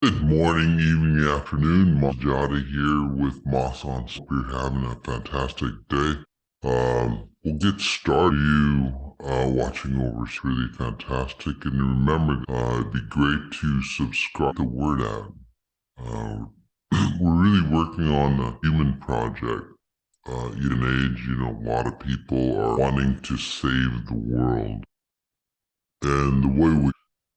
Good morning, evening, afternoon. Majada here with Moss on. We're having a fantastic day. We'll get started. You watching over is really fantastic. And remember, it'd be great to subscribe the word out. Uh, we're really working on the human project. In age, a lot of people are wanting to save the world. And the way we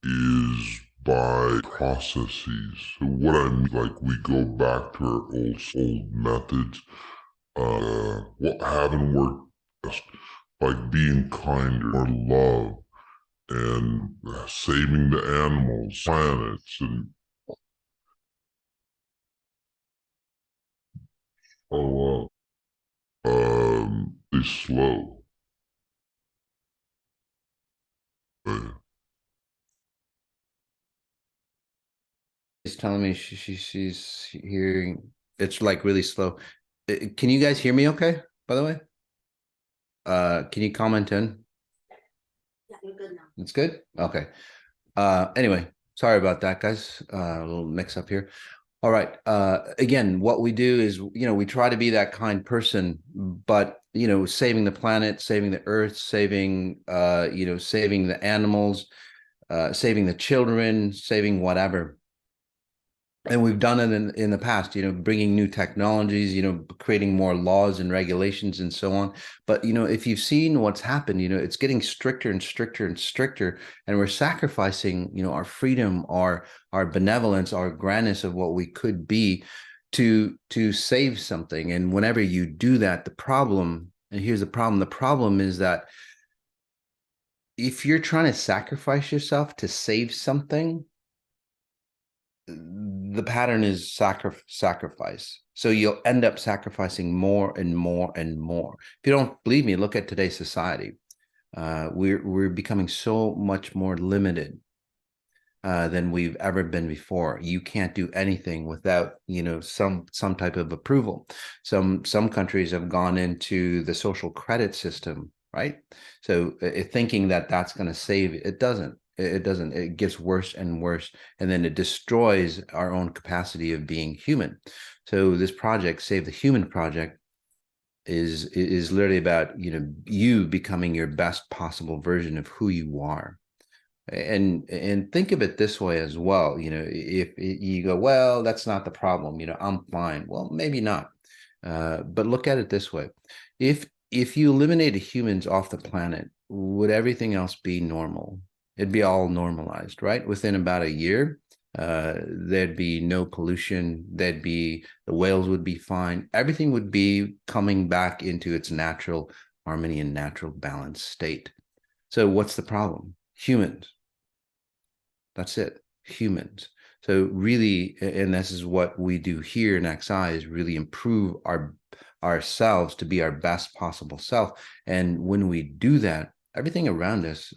is by processes. So what I mean, like we go back to our old methods, what haven't worked best, like being kinder or love and saving the animals, planets, and oh, is slow. Uh, She's telling me she's hearing it's like really slow. Can you guys hear me okay, by the way? Can you comment in? Yeah, you're good now. It's good? Okay. Anyway, sorry about that, guys. A little mix up here. All right. Again, what we do is, we try to be that kind person, but, saving the planet, saving the earth, saving the animals, saving the children, saving whatever. And we've done it in the past, bringing new technologies, creating more laws and regulations and so on. But, if you've seen what's happened, it's getting stricter and stricter and stricter. And we're sacrificing, our freedom, our benevolence, our grandness of what we could be to save something. And whenever you do that, and here's the problem is that if you're trying to sacrifice yourself to save something, the pattern is sacrifice. So you'll end up sacrificing more and more and more. If you don't believe me, look at today's society. We're becoming so much more limited than we've ever been before. You can't do anything without, some type of approval. Some countries have gone into the social credit system, right? So thinking that that's going to save it doesn't. It doesn't. It gets worse and worse, and then it destroys our own capacity of being human. So this project, Save the Human Project, is literally about you becoming your best possible version of who you are. And think of it this way as well. If you go, well, that's not the problem, I'm fine. Well, maybe not. But look at it this way. If you eliminated humans off the planet, would everything else be normal? It'd be all normalized, right? Within about a year, there'd be no pollution. The whales would be fine. Everything would be coming back into its natural harmony and natural balance state. So what's the problem? Humans. That's it. Humans. So really, and this is what we do here in XI, is really improve ourselves to be our best possible self. And when we do that, everything around us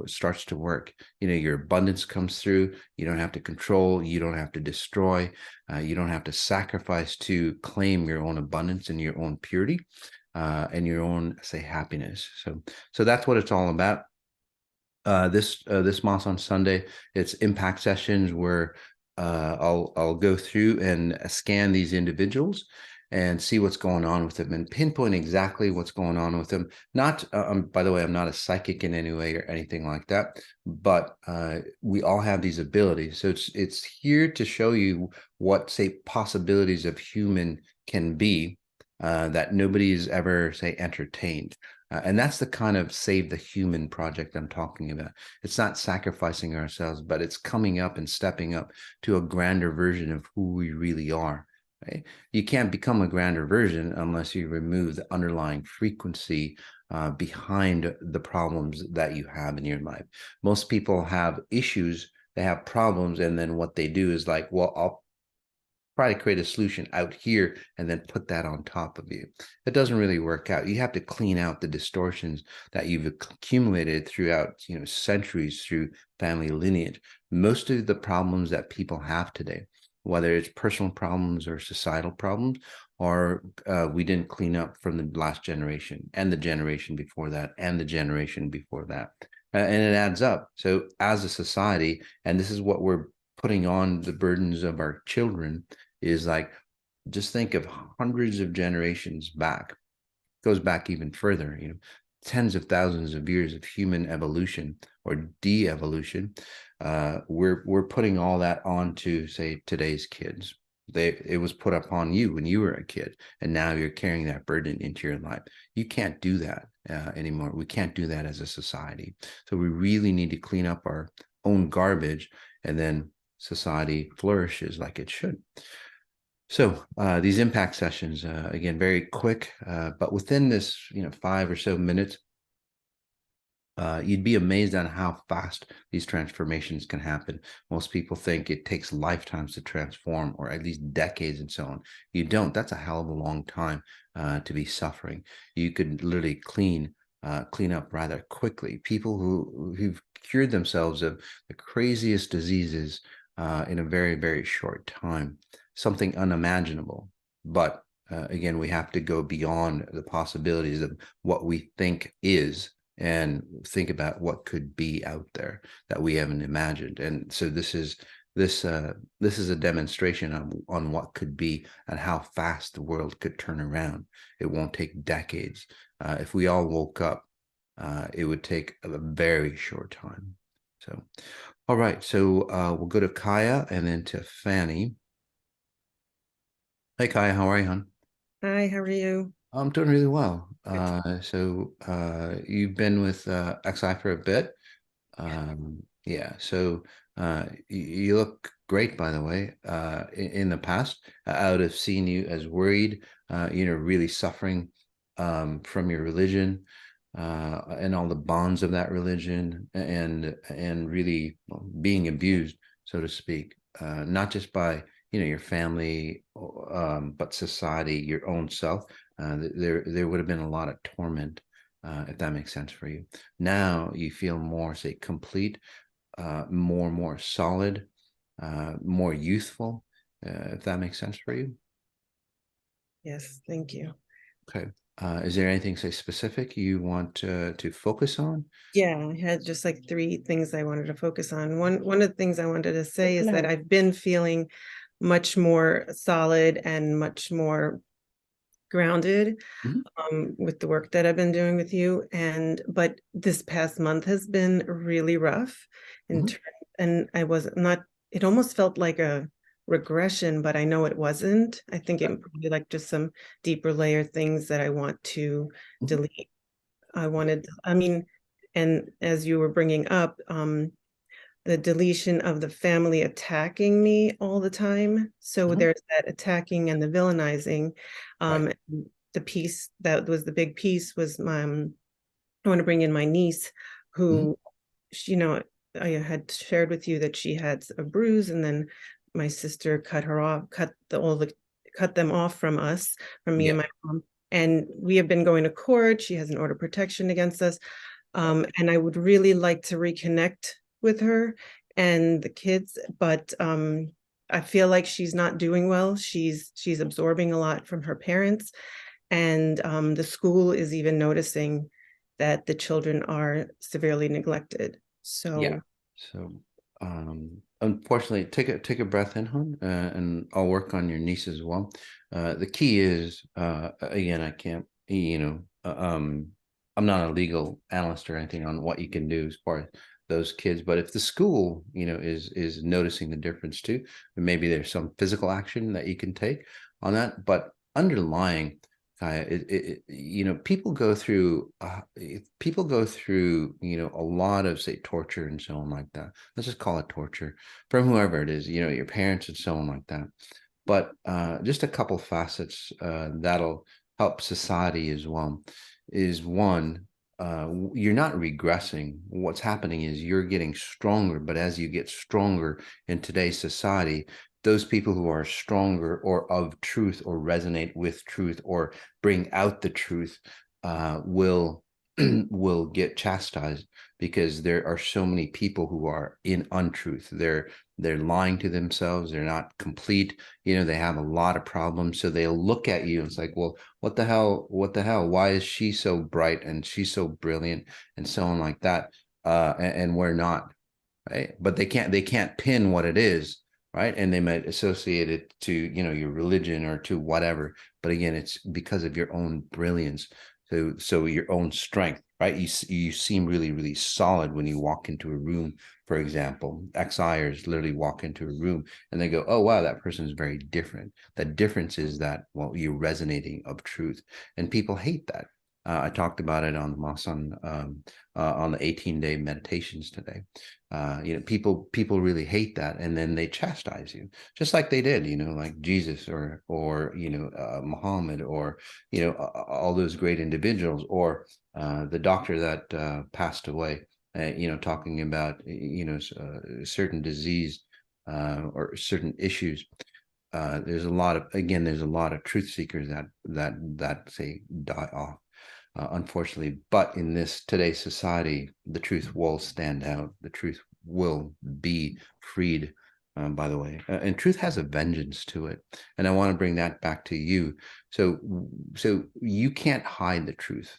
starts to work. Your abundance comes through. You don't have to control. You don't have to destroy. You don't have to sacrifice to claim your own abundance and your own purity and your own, say, happiness. So that's what it's all about. This Moss on Sunday, it's impact sessions where I'll go through and scan these individuals and see what's going on with them and pinpoint exactly what's going on with them. Not, by the way, I'm not a psychic in any way or anything like that, but we all have these abilities. So it's here to show you what, say, possibilities of human can be that nobody's ever, say, entertained. And that's the kind of Save the Human project I'm talking about. It's not sacrificing ourselves, but it's coming up and stepping up to a grander version of who we really are. Right? You can't become a grander version unless you remove the underlying frequency behind the problems that you have in your life. Most people have issues, they have problems, and then what they do is like, well, I'll try to create a solution out here and then put that on top of you. It doesn't really work out. You have to clean out the distortions that you've accumulated throughout, centuries through family lineage. Most of the problems that people have today, whether it's personal problems or societal problems, or we didn't clean up from the last generation and the generation before that and the generation before that. And it adds up. So as a society, and this is what we're putting on the burdens of our children is like, just think of hundreds of generations back. It goes back even further, tens of thousands of years of human evolution or de-evolution. We're putting all that onto, say, today's kids. It was put upon you when you were a kid, and now you're carrying that burden into your life. You can't do that anymore. We can't do that as a society. So we really need to clean up our own garbage, and then society flourishes like it should. So these impact sessions, again, very quick, but within this, 5 or so minutes, you'd be amazed on how fast these transformations can happen. Most people think it takes lifetimes to transform, or at least decades and so on. You don't. That's a hell of a long time to be suffering. You could literally clean up rather quickly. People who've cured themselves of the craziest diseases in a very, very short time. Something unimaginable. But again, we have to go beyond the possibilities of what we think is and think about what could be out there that we haven't imagined. And so this is a demonstration on what could be and how fast the world could turn around. It won't take decades. If we all woke up, it would take a very short time. So, all right. So we'll go to Kaya and then to Fanny. Hey, Kaya, how are you, hon? Hi, how are you? I'm doing really well. So you've been with XI for a bit. Yeah, so you look great, by the way. In the past, I would have seen you as worried, really suffering from your religion and all the bonds of that religion, and really being abused, so to speak, not just by your family, but society, your own self. There would have been a lot of torment, if that makes sense for you. Now you feel more, say, complete, more solid, more youthful, if that makes sense for you. Yes, thank you. Okay. Is there anything, say, specific you want to focus on? Yeah, I had just like 3 things I wanted to focus on. One of the things I wanted to say is that I've been feeling much more solid and much more grounded with the work that I've been doing with you. But this past month has been really rough and I was not, it almost felt like a regression, but I know it wasn't. I think it probably like just some deeper layer things that I want to delete. And as you were bringing up, the deletion of the family attacking me all the time. So there's that attacking and the villainizing. The piece that was the big piece was I want to bring in my niece who, I had shared with you that she had a bruise, and then my sister cut them off from me and my mom. And we have been going to court. She has an order of protection against us. And I would really like to reconnect with her and the kids, but I feel like she's not doing well. She's absorbing a lot from her parents, and the school is even noticing that the children are severely neglected. So unfortunately, take a breath in, hon, and I'll work on your niece as well. The key is, again, I can't, I'm not a legal analyst or anything on what you can do as far as those kids, but if the school, is noticing the difference too, maybe there's some physical action that you can take on that. But underlying, people go through, a lot of, say, torture and so on like that. Let's just call it torture from whoever it is, your parents and so on like that. But just a couple facets that'll help society as well is one, you're not regressing. What's happening is you're getting stronger, but as you get stronger in today's society, those people who are stronger or of truth or resonate with truth or bring out the truth will get chastised, because there are so many people who are in untruth. They're lying to themselves. They're not complete. They have a lot of problems. So they'll look at you and it's like, well, what the hell? Why is she so bright and she's so brilliant and so on like that? And we're not. right? But they can't pin what it is, right? And they might associate it to, your religion or to whatever. But again, it's because of your own brilliance. So your own strength, right? You seem really, really solid when you walk into a room, for example. XIers literally walk into a room and they go, oh, wow, that person is very different. The difference is that, well, you're resonating of truth. And people hate that. I talked about it on the on the 18-day meditations today. People really hate that, and then they chastise you, just like they did, like Jesus or Muhammad, or all those great individuals, or the doctor that passed away, talking about certain disease or certain issues. There's a lot of truth seekers that say die off, unfortunately. But in today's society, the truth will stand out. The truth will be freed, by the way. And truth has a vengeance to it. And I want to bring that back to you. So you can't hide the truth.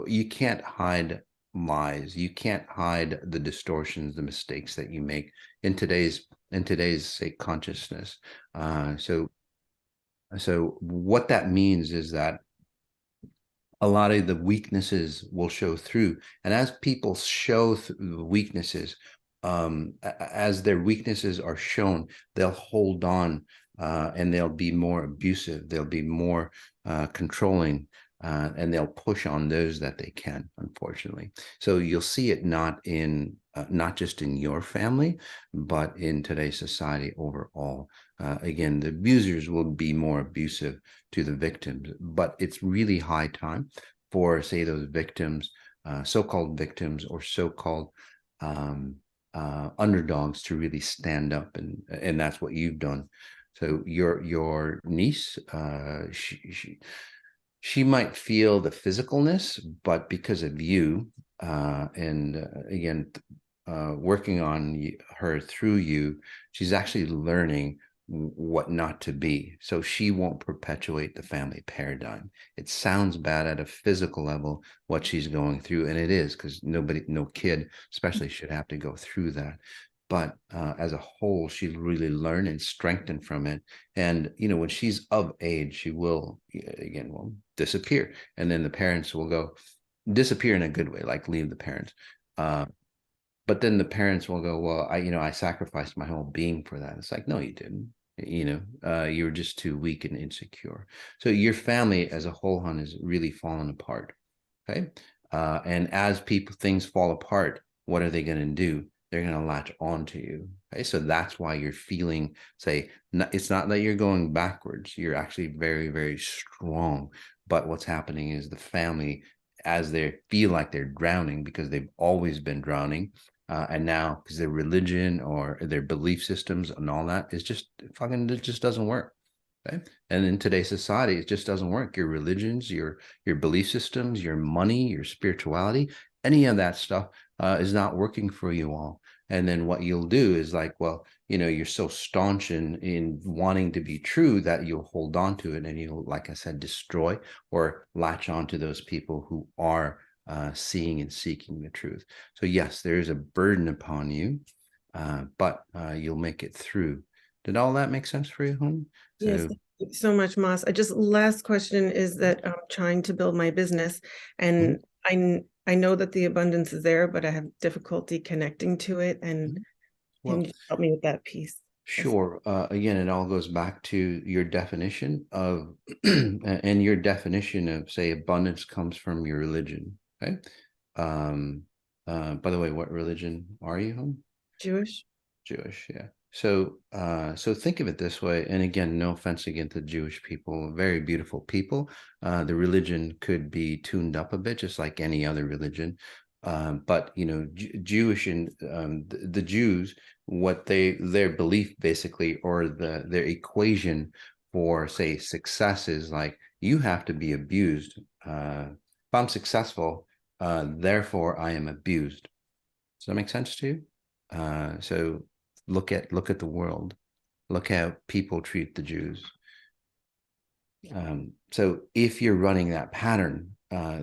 You can't hide lies. You can't hide the distortions, the mistakes that you make in today's say consciousness. So what that means is that a lot of the weaknesses will show through. And as people show the weaknesses, as their weaknesses are shown, they'll hold on, and they'll be more abusive. They'll be more controlling, and they'll push on those that they can, unfortunately. So you'll see it not just in your family, but in today's society overall. Again, the abusers will be more abusive to the victims, but it's really high time for, say, those victims, so-called victims, or so-called underdogs, to really stand up, and that's what you've done. So your niece, she might feel the physicalness, but because of you, and again, working on her through you, she's actually learning what not to be, so she won't perpetuate the family paradigm. It sounds bad at a physical level what she's going through, and it is, because no kid especially should have to go through that. But as a whole, she'll really learn and strengthen from it. And when she's of age, she will disappear, and then the parents will go disappear in a good way, like leave the parents. But then the parents will go, well, I sacrificed my whole being for that. It's like, no, you didn't. You were just too weak and insecure. So your family as a whole, hon, is really fallen apart. Okay. And as things fall apart, what are they going to do? They're going to latch onto you. Okay. So that's why you're feeling, it's not that you're going backwards. You're actually very, very strong. But what's happening is the family, as they feel like they're drowning because they've always been drowning, and now because their religion or their belief systems and all that is just it just doesn't work. Okay. And in today's society, it just doesn't work. Your religions, your belief systems, your money, your spirituality, any of that stuff is not working for you all. And then what you'll do is you're so staunch in wanting to be true that you'll hold on to it, and you'll, like I said, destroy or latch on to those people who are seeing and seeking the truth. So yes, there is a burden upon you, but you'll make it through. Did all that make sense for you, hon? Yes, thank you so much, Moss. Last question is that I'm trying to build my business, and I know that the abundance is there, but I have difficulty connecting to it. And can you help me with that piece? Sure. Again, it all goes back to your definition of, and your definition of, say, abundance comes from your religion. Okay. By the way, what religion are you, hon? Jewish. Jewish, yeah. So think of it this way, and again, no offense again to Jewish people, very beautiful people. The religion could be tuned up a bit, just like any other religion. But Jewish and the Jews, what their belief basically, or their equation for, say, success is like, you have to be abused. If I'm successful, therefore I am abused. Does that make sense to you? So look at the world. Look how people treat the Jews. So if you're running that pattern,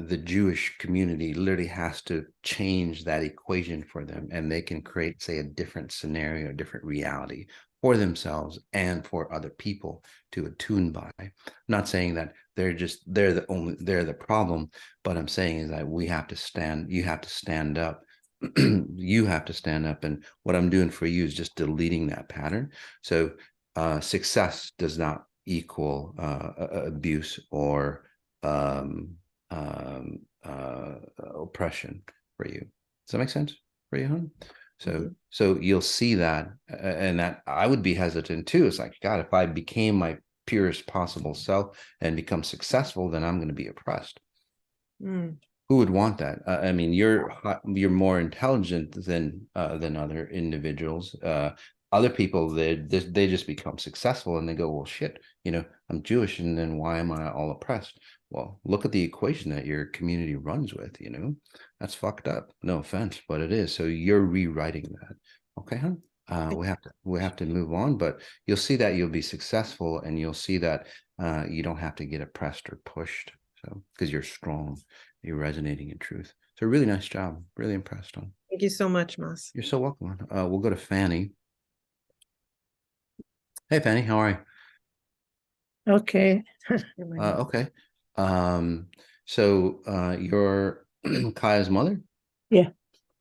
the Jewish community literally has to change that equation for them, and they can create, say, a different scenario, a different reality for themselves and for other people to attune by. I'm not saying that they're the problem, but I'm saying is that you have to stand up. You have to stand up, and what I'm doing for you is just deleting that pattern. So success does not equal abuse or oppression for you. Does that make sense for you, hon? So you'll see that, and that I would be hesitant too. It's like, God, if I became my purest possible self and become successful, then I'm going to be oppressed. Who would want that? I mean, you're more intelligent than other individuals. Other people, they just become successful and they go, well, shit, I'm Jewish, and then why am I all oppressed? Well, look at the equation that your community runs with, that's fucked up. No offense, but it is. So you're rewriting that. Okay, hon? We have to move on, but you'll see that you'll be successful, and you'll see that you don't have to get oppressed or pushed. So, because you're strong, you're resonating in truth. So really nice job. Really impressed on. Thank you so much, Mas. You're so welcome. We'll go to Fanny. Hey, Fanny, how are you? Okay. Okay. So you're Kaya's mother? Yeah.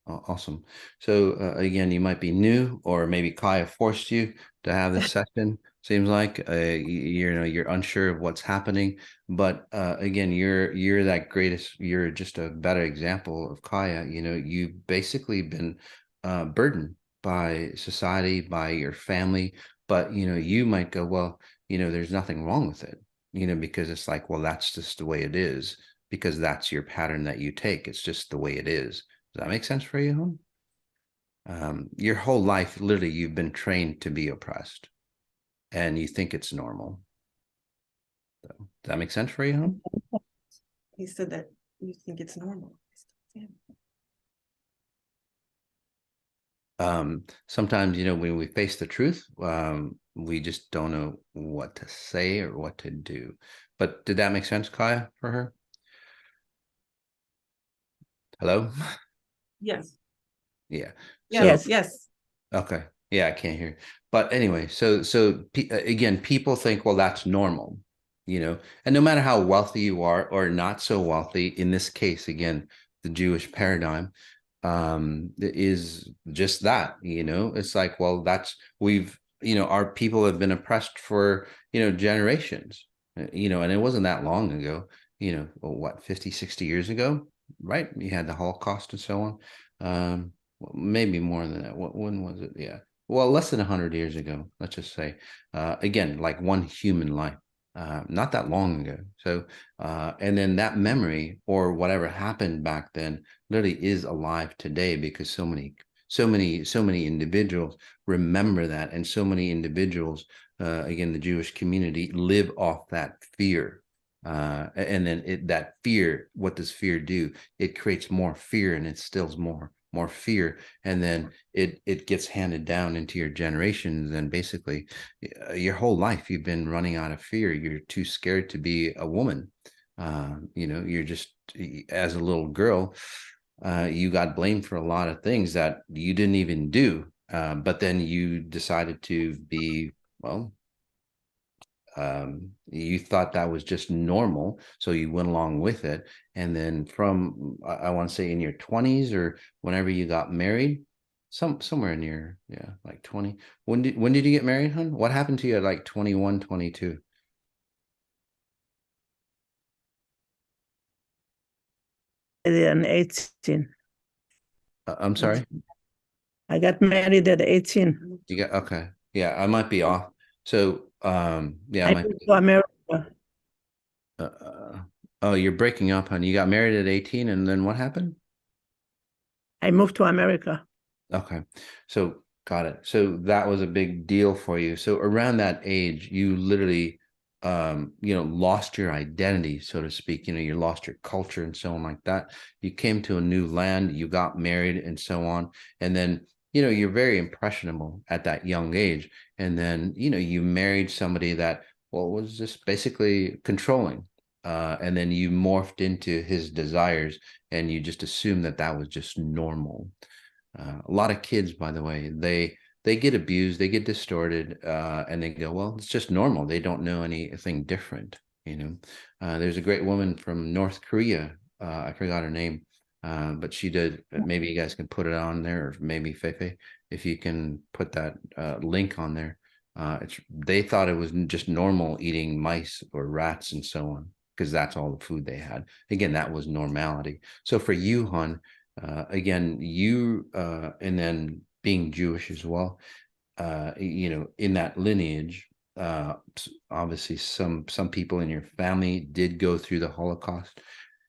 Awesome. So again, you might be new, or maybe Kaya forced you to have this session. Seems like you're unsure of what's happening, but again, you're you're just a better example of Kaya. You've basically been burdened by society, by your family, but you might go, well, there's nothing wrong with it, because it's like, well, that's just the way it is, because that's your pattern that you take. It's just the way it is. Does that make sense for you, hon? Your whole life, literally, you've been trained to be oppressed, and you think it's normal. So, does that make sense for you, hon? He said that you think it's normal. Sometimes, when we face the truth, we just don't know what to say or what to do. But did that make sense, Kaya, for her? Hello? Yes. Yeah. Yes. Okay. Yeah, I can't hear. But anyway, so again, people think, well, that's normal, and no matter how wealthy you are or not so wealthy, in this case, again, the Jewish paradigm is just that, it's like, well, our people have been oppressed for, generations, and it wasn't that long ago, what, 50, 60 years ago, right? You had the Holocaust and so on. Maybe more than that. When was it? Yeah. Well, less than 100 years ago, let's just say. Again, like one human life, not that long ago. So, and then that memory or whatever happened back then literally is alive today, because so many individuals remember that, and so many individuals, again, the Jewish community, live off that fear. And then that fear, what does fear do? It creates more fear and instills more fear, and then it gets handed down into your generations, and basically your whole life you've been running out of fear. You're too scared to be a woman. You're just, as a little girl, you got blamed for a lot of things that you didn't even do, but then you decided to be, well, you thought that was just normal, so you went along with it. And then from, I want to say, in your 20s or whenever you got married, somewhere in your, like 20. When did you get married, hon? What happened to you at like 21, 22? And 18. I'm sorry? I got married at 18. You got, okay. Yeah, I might be off. So, yeah, I moved to America. Oh, you're breaking up, honey. You got married at 18, and then what happened? I moved to America. Okay. So got it. So that was a big deal for you. So around that age, you literally, lost your identity, so to speak. You lost your culture and so on like that. You came to a new land, you got married and so on. And then, you're very impressionable at that young age. And then, you married somebody that, well, was just basically controlling. and then you morphed into his desires, and you just assumed that that was just normal. A lot of kids, by the way, they get abused, they get distorted, and they go, well, it's just normal. They don't know anything different. There's a great woman from North Korea. I forgot her name, but she did. Maybe you guys can put it on there, or maybe Fefe, if you can put that link on there. They thought it was just normal eating mice or rats and so on, because that's all the food they had. Again, that was normality. So for you, hon, again, you and then being Jewish as well, in that lineage, obviously some people in your family did go through the Holocaust,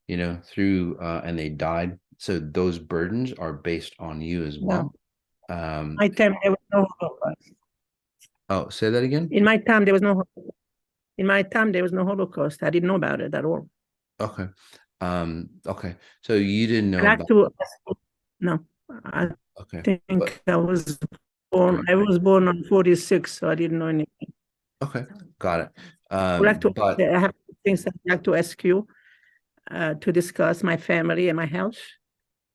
and they died. So those burdens are based on you as well. My time there was no Holocaust. Oh, say that again? In my time there was no Holocaust. I didn't know about it at all. Okay. Okay. So you didn't know I okay. think I was born. I was born on 46, so I didn't know anything. Okay, got it. I have things I'd like to ask you to discuss my family and my health.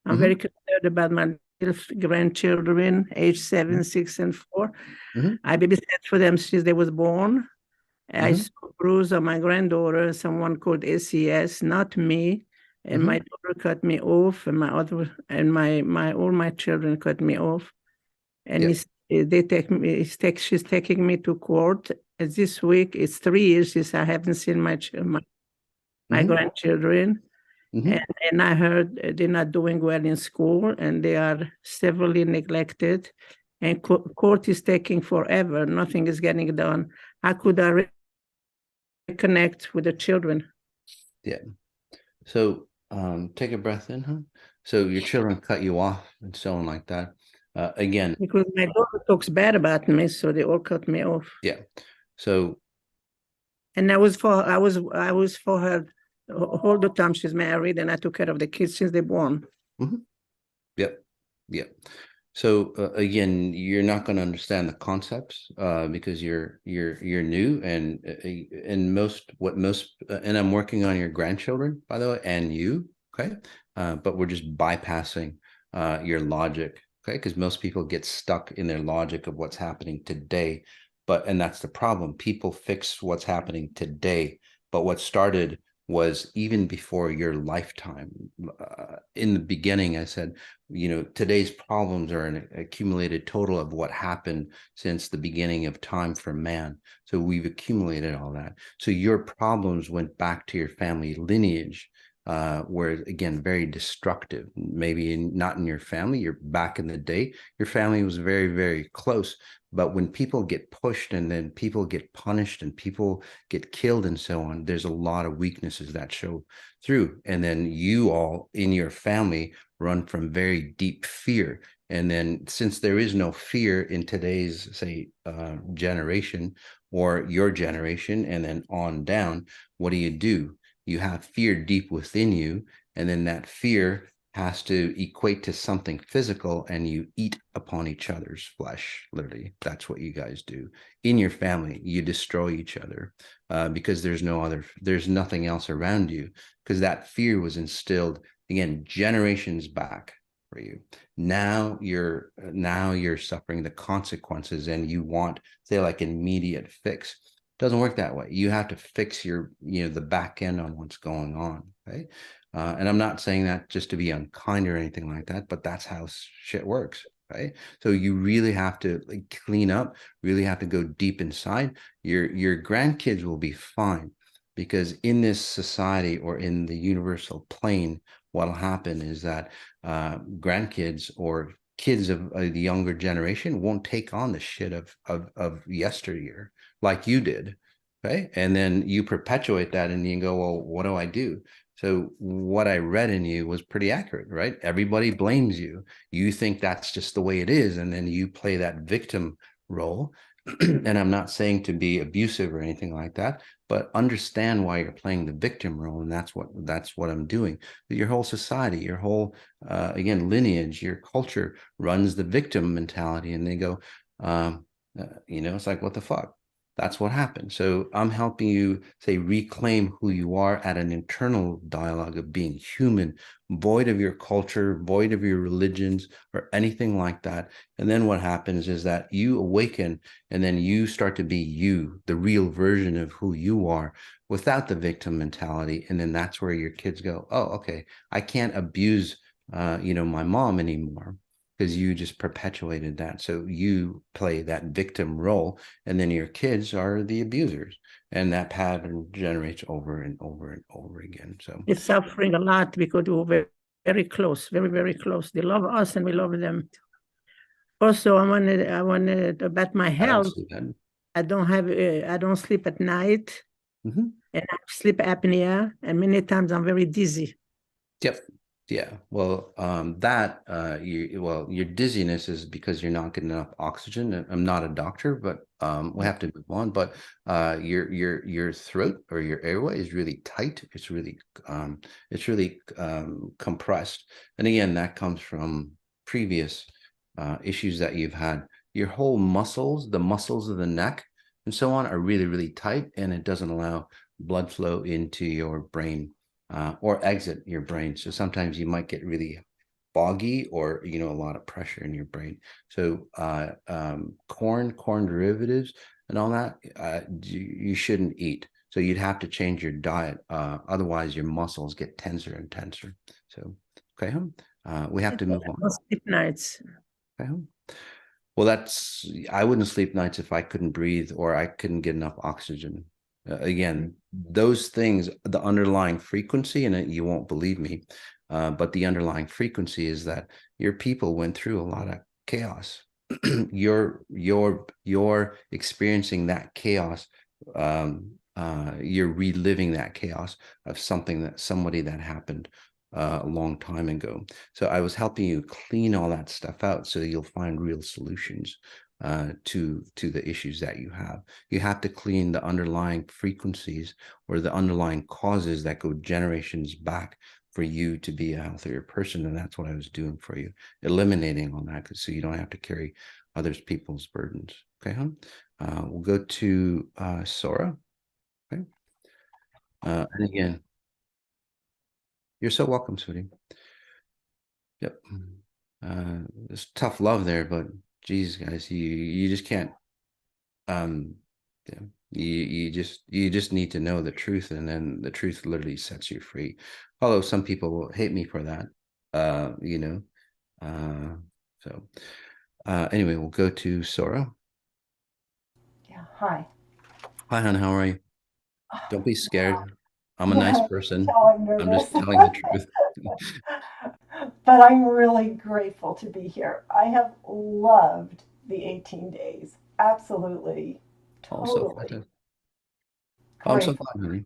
I'm very concerned about my little grandchildren, age 7, 6, and 4. I babysat for them since they was born. I saw a bruise on my granddaughter, someone called ACS, not me. And my daughter cut me off, and all my children cut me off. And she's taking me to court. This week, it's 3 years since I haven't seen my grandchildren. And I heard they're not doing well in school, and they are severely neglected. And court is taking forever. Nothing is getting done. How could I reconnect with the children? Yeah. So take a breath in, huh? So your children cut you off and so on like that. Again, because my daughter talks bad about me, so they all cut me off. Yeah. So, and I was for her all the time she's married, and I took care of the kids since they're born. Yep. So again, you're not going to understand the concepts because you're new, and and I'm working on your grandchildren, by the way, and you, okay? But we're just bypassing your logic. Okay, because most people get stuck in their logic of what's happening today, and that's the problem. People fix what's happening today, but what started was even before your lifetime. In the beginning, I said, today's problems are an accumulated total of what happened since the beginning of time for man. So we've accumulated all that. So your problems went back to your family lineage. Where again, very destructive. Maybe not in your family. You're back in the day, your family was very, very close. But when people get pushed, and then people get punished, and people get killed and so on, there's a lot of weaknesses that show through. And then you all in your family run from very deep fear. And then since there is no fear in today's, say, generation or your generation, and then on down, what do? You have fear deep within you, and then that fear has to equate to something physical, and you eat upon each other's flesh. Literally, that's what you guys do in your family. You destroy each other because there's nothing else around you, because that fear was instilled again generations back for you. Now you're suffering the consequences, and you want, say, like an immediate fix. Doesn't work that way. You have to fix the back end on what's going on. Okay. And I'm not saying that just to be unkind or anything like that, but that's how shit works. Right. So you really have to clean up, really have to go deep inside. Your grandkids will be fine, because in this society or in the universal plane, what'll happen is that grandkids or kids of the younger generation won't take on the shit of yesteryear like you did, okay? And then you perpetuate that, and you go, well, what do I do? So what I read in you was pretty accurate, right? Everybody blames you. You think that's just the way it is, and then you play that victim role. And I'm not saying to be abusive or anything like that, but understand why you're playing the victim role, and that's what I'm doing. Your whole society, your whole again lineage, your culture runs the victim mentality, and they go, it's like, what the fuck? That's what happened. So I'm helping you, say, reclaim who you are at an internal dialogue of being human, void of your culture, void of your religions or anything like that. And then what happens is that you awaken, and then you start to be you, the real version of who you are, without the victim mentality. And then that's where your kids go, oh, okay, I can't abuse my mom anymore, because you just perpetuated that. So you play that victim role, and then your kids are the abusers, and that pattern generates over and over and over again. So It's suffering a lot because we're very, very close, very, very close. They love us and we love them. Also, I wanted about my health. I don't sleep at night, and I have sleep apnea, and many times I'm very dizzy. Yep. Yeah. Well, your dizziness is because you're not getting enough oxygen. I'm not a doctor, but we have to move on. But your throat or your airway is really tight. It's really compressed. And again, that comes from previous issues that you've had. Your whole muscles, the muscles of the neck and so on, are really, really tight, and it doesn't allow blood flow into your brain. Or exit your brain. So sometimes you might get really foggy, or a lot of pressure in your brain. So corn derivatives and all that, you shouldn't eat. So you'd have to change your diet. Otherwise your muscles get tenser and tenser. So okay, we have to move on. Sleep nights. Okay. Well, I wouldn't sleep nights if I couldn't breathe or I couldn't get enough oxygen. Again, those things, the underlying frequency, and you won't believe me, but the underlying frequency is that your people went through a lot of chaos. You're experiencing that chaos. You're reliving that chaos of somebody that happened a long time ago. So I was helping you clean all that stuff out so you'll find real solutions to the issues that you have. You have to clean the underlying frequencies or the underlying causes that go generations back for you to be a healthier person. And that's what I was doing for you, eliminating all that, so you don't have to carry other people's burdens. Okay, we'll go to Sora. Okay. And again, you're so welcome, sweetie. Yep. It's tough love there, but geez, guys, you just can't. Yeah, you just need to know the truth, and then the truth literally sets you free. Although some people will hate me for that, So anyway, we'll go to Sora. Yeah. Hi. Hi, hon. How are you? Don't be scared. I'm a nice person. I'm just telling the truth. But I'm really grateful to be here. I have loved the 18 days. Absolutely. Totally. I'm so glad,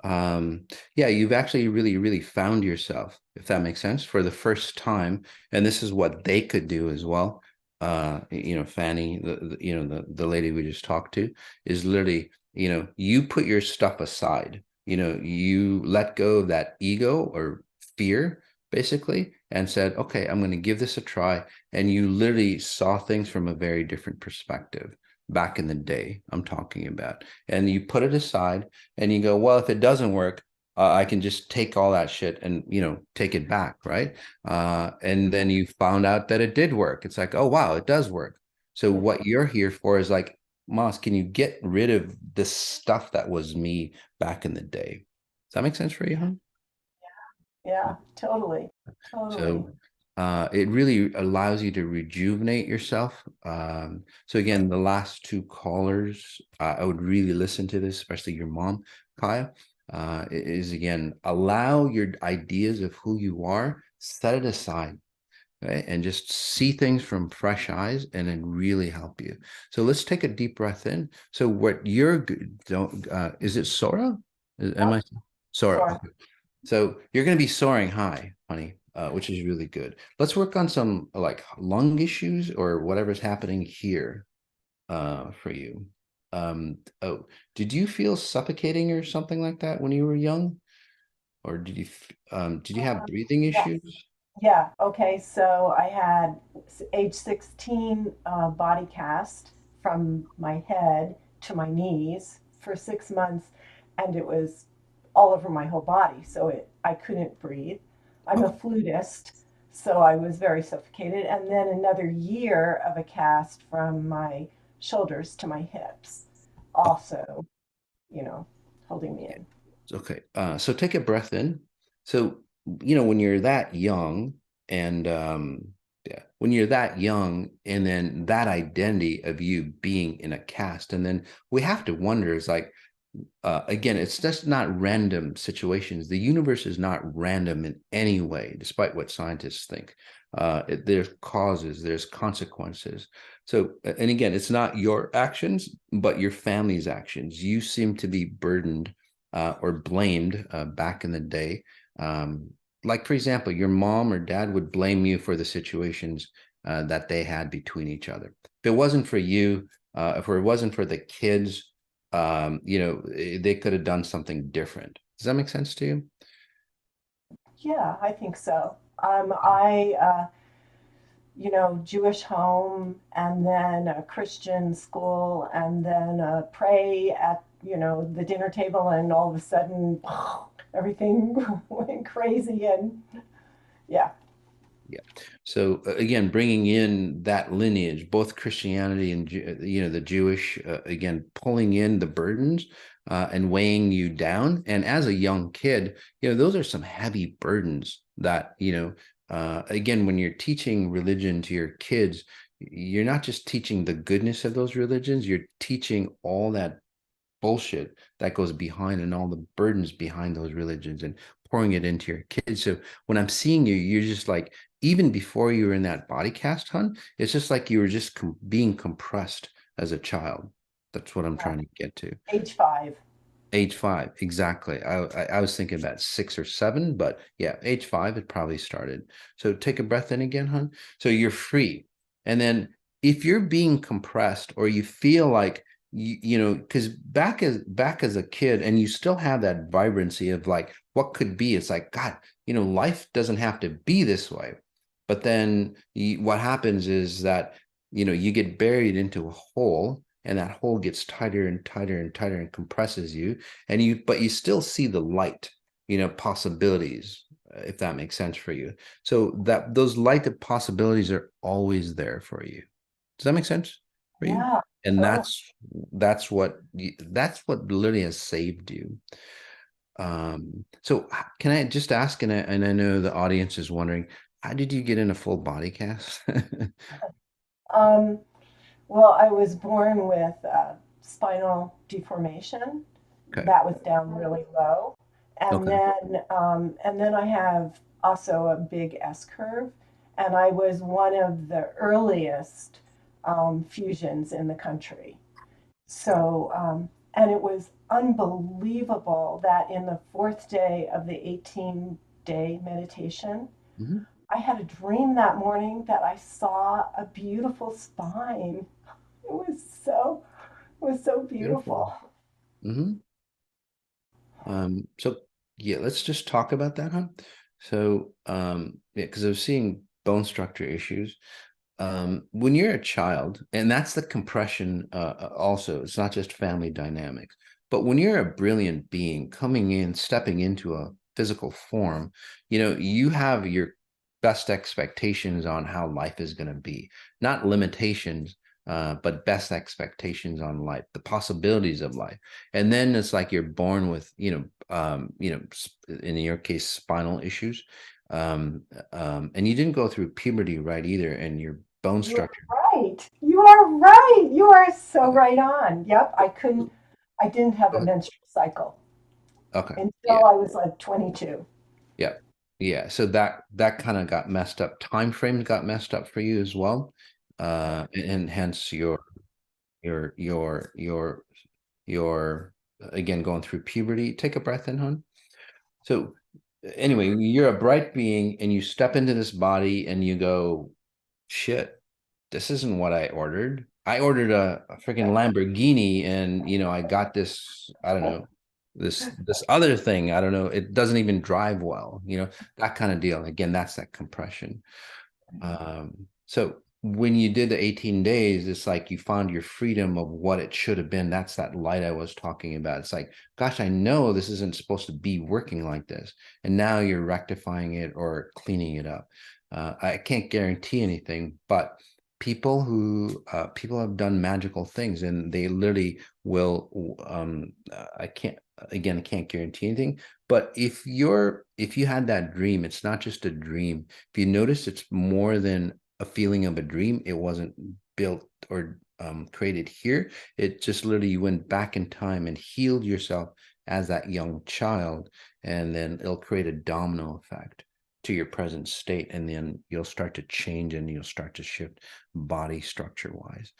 honey. Yeah, you've actually really found yourself, if that makes sense, for the first time. And this is what they could do as well. Fanny, the lady we just talked to, is literally, you put your stuff aside. You let go of that ego or fear, basically, and said, okay, I'm going to give this a try. And you literally saw things from a very different perspective. Back in the day, I'm talking about, and you put it aside and you go, well, if it doesn't work, I can just take all that shit and take it back, right? And then you found out that it did work. It's like, oh wow, it does work. So what you're here for is like, Moss, can you get rid of this stuff that was me back in the day? Does that make sense for you, huh? Yeah, totally. So it really allows you to rejuvenate yourself. So again, the last two callers, I would really listen to this, especially your mom, Kaya, is again, allow your ideas of who you are, set it aside, right? And just see things from fresh eyes, and then really help you. So let's take a deep breath in. So what you're is it Sora? Am I Sora? Okay. So you're going to be soaring high, honey, which is really good. Let's work on some like lung issues or whatever's happening here for you. Did you feel suffocating or something like that when you were young? Or did you have breathing issues? Yeah. Okay. So I had age 16 body cast from my head to my knees for 6 months, and it was all over my whole body. So I couldn't breathe. I'm a flutist, so I was very suffocated. And then another year of a cast from my shoulders to my hips, also, holding me in. Okay. So take a breath in. So, when you're that young and when you're that young and then that identity of you being in a cast, and then we have to wonder is like, again, it's just not random situations. The universe is not random in any way, despite what scientists think. There's causes, there's consequences. So, and again, it's not your actions, but your family's actions. You seem to be burdened or blamed back in the day. Like, for example, your mom or dad would blame you for the situations that they had between each other. If it wasn't for you, if it wasn't for the kids, they could have done something different. Does that make sense to you? Yeah, I think so. Jewish home, and then a Christian school, and then pray at, the dinner table, and all of a sudden, everything went crazy, and yeah. Yeah. So again, bringing in that lineage, both Christianity and the Jewish, again, pulling in the burdens and weighing you down. And as a young kid, those are some heavy burdens that again, when you're teaching religion to your kids, you're not just teaching the goodness of those religions, you're teaching all that bullshit that goes behind and all the burdens behind those religions and pouring it into your kids. So when I'm seeing you, you're just like, even before you were in that body cast, hun, it's just like you were just being compressed as a child. That's what I'm trying to get to. Age 5. Age 5, exactly. I was thinking about 6 or 7, but yeah, age 5, it probably started. So take a breath in again, hun. So you're free. And then if you're being compressed or you feel like, because back as a kid, and you still have that vibrancy of like what could be, it's like, God, life doesn't have to be this way. But then what happens is that you get buried into a hole, and that hole gets tighter and tighter and tighter and compresses you, but you still see the light, possibilities, if that makes sense for you. So that those light possibilities are always there for you. Does that make sense for you? Yeah. And that's what literally has saved you. So can I just ask, and I know the audience is wondering, how did you get in a full body cast? Well, I was born with spinal deformation. Okay. That was down really low, and then I have also a big S curve, and I was one of the earliest fusions in the country. So, and it was unbelievable that in the 4th day of the 18-day meditation, Mm-hmm. I had a dream that morning that I saw a beautiful spine. It was so beautiful. Mm-hmm. So yeah, let's just talk about that, huh? So yeah, because I was seeing bone structure issues. When you're a child, and that's the compression also, it's not just family dynamics, but when you're a brilliant being coming in, stepping into a physical form, you have your best expectations on how life is going to be, not limitations, but best expectations on life, the possibilities of life. And then it's like you're born with, in your case, spinal issues. And you didn't go through puberty, right, either, and your bone structure. Right. You are right. You are so right on. Yep. I didn't have a menstrual cycle. Okay. Until I was like 22. Yeah. Yeah. So that kind of got messed up. Time frames got messed up for you as well. And hence your again going through puberty. Take a breath in, hon. So anyway, you're a bright being and you step into this body and you go, shit, this isn't what I ordered. I ordered a freaking Lamborghini, and I got this, I don't know, this other thing. I don't know. It doesn't even drive well, that kind of deal. Again, that's that compression. So when you did the 18 days, it's like you found your freedom of what it should have been. That's that light I was talking about. It's like, gosh, I know this isn't supposed to be working like this. And now you're rectifying it or cleaning it up. I can't guarantee anything, but people have done magical things, and they literally will, I can't guarantee anything, but if you had that dream, it's not just a dream. If you notice, it's more than a feeling of a dream. It wasn't built or created here. It just literally, you went back in time and healed yourself as that young child, and then it'll create a domino effect to your present state, and then you'll start to change and you'll start to shift body structure wise.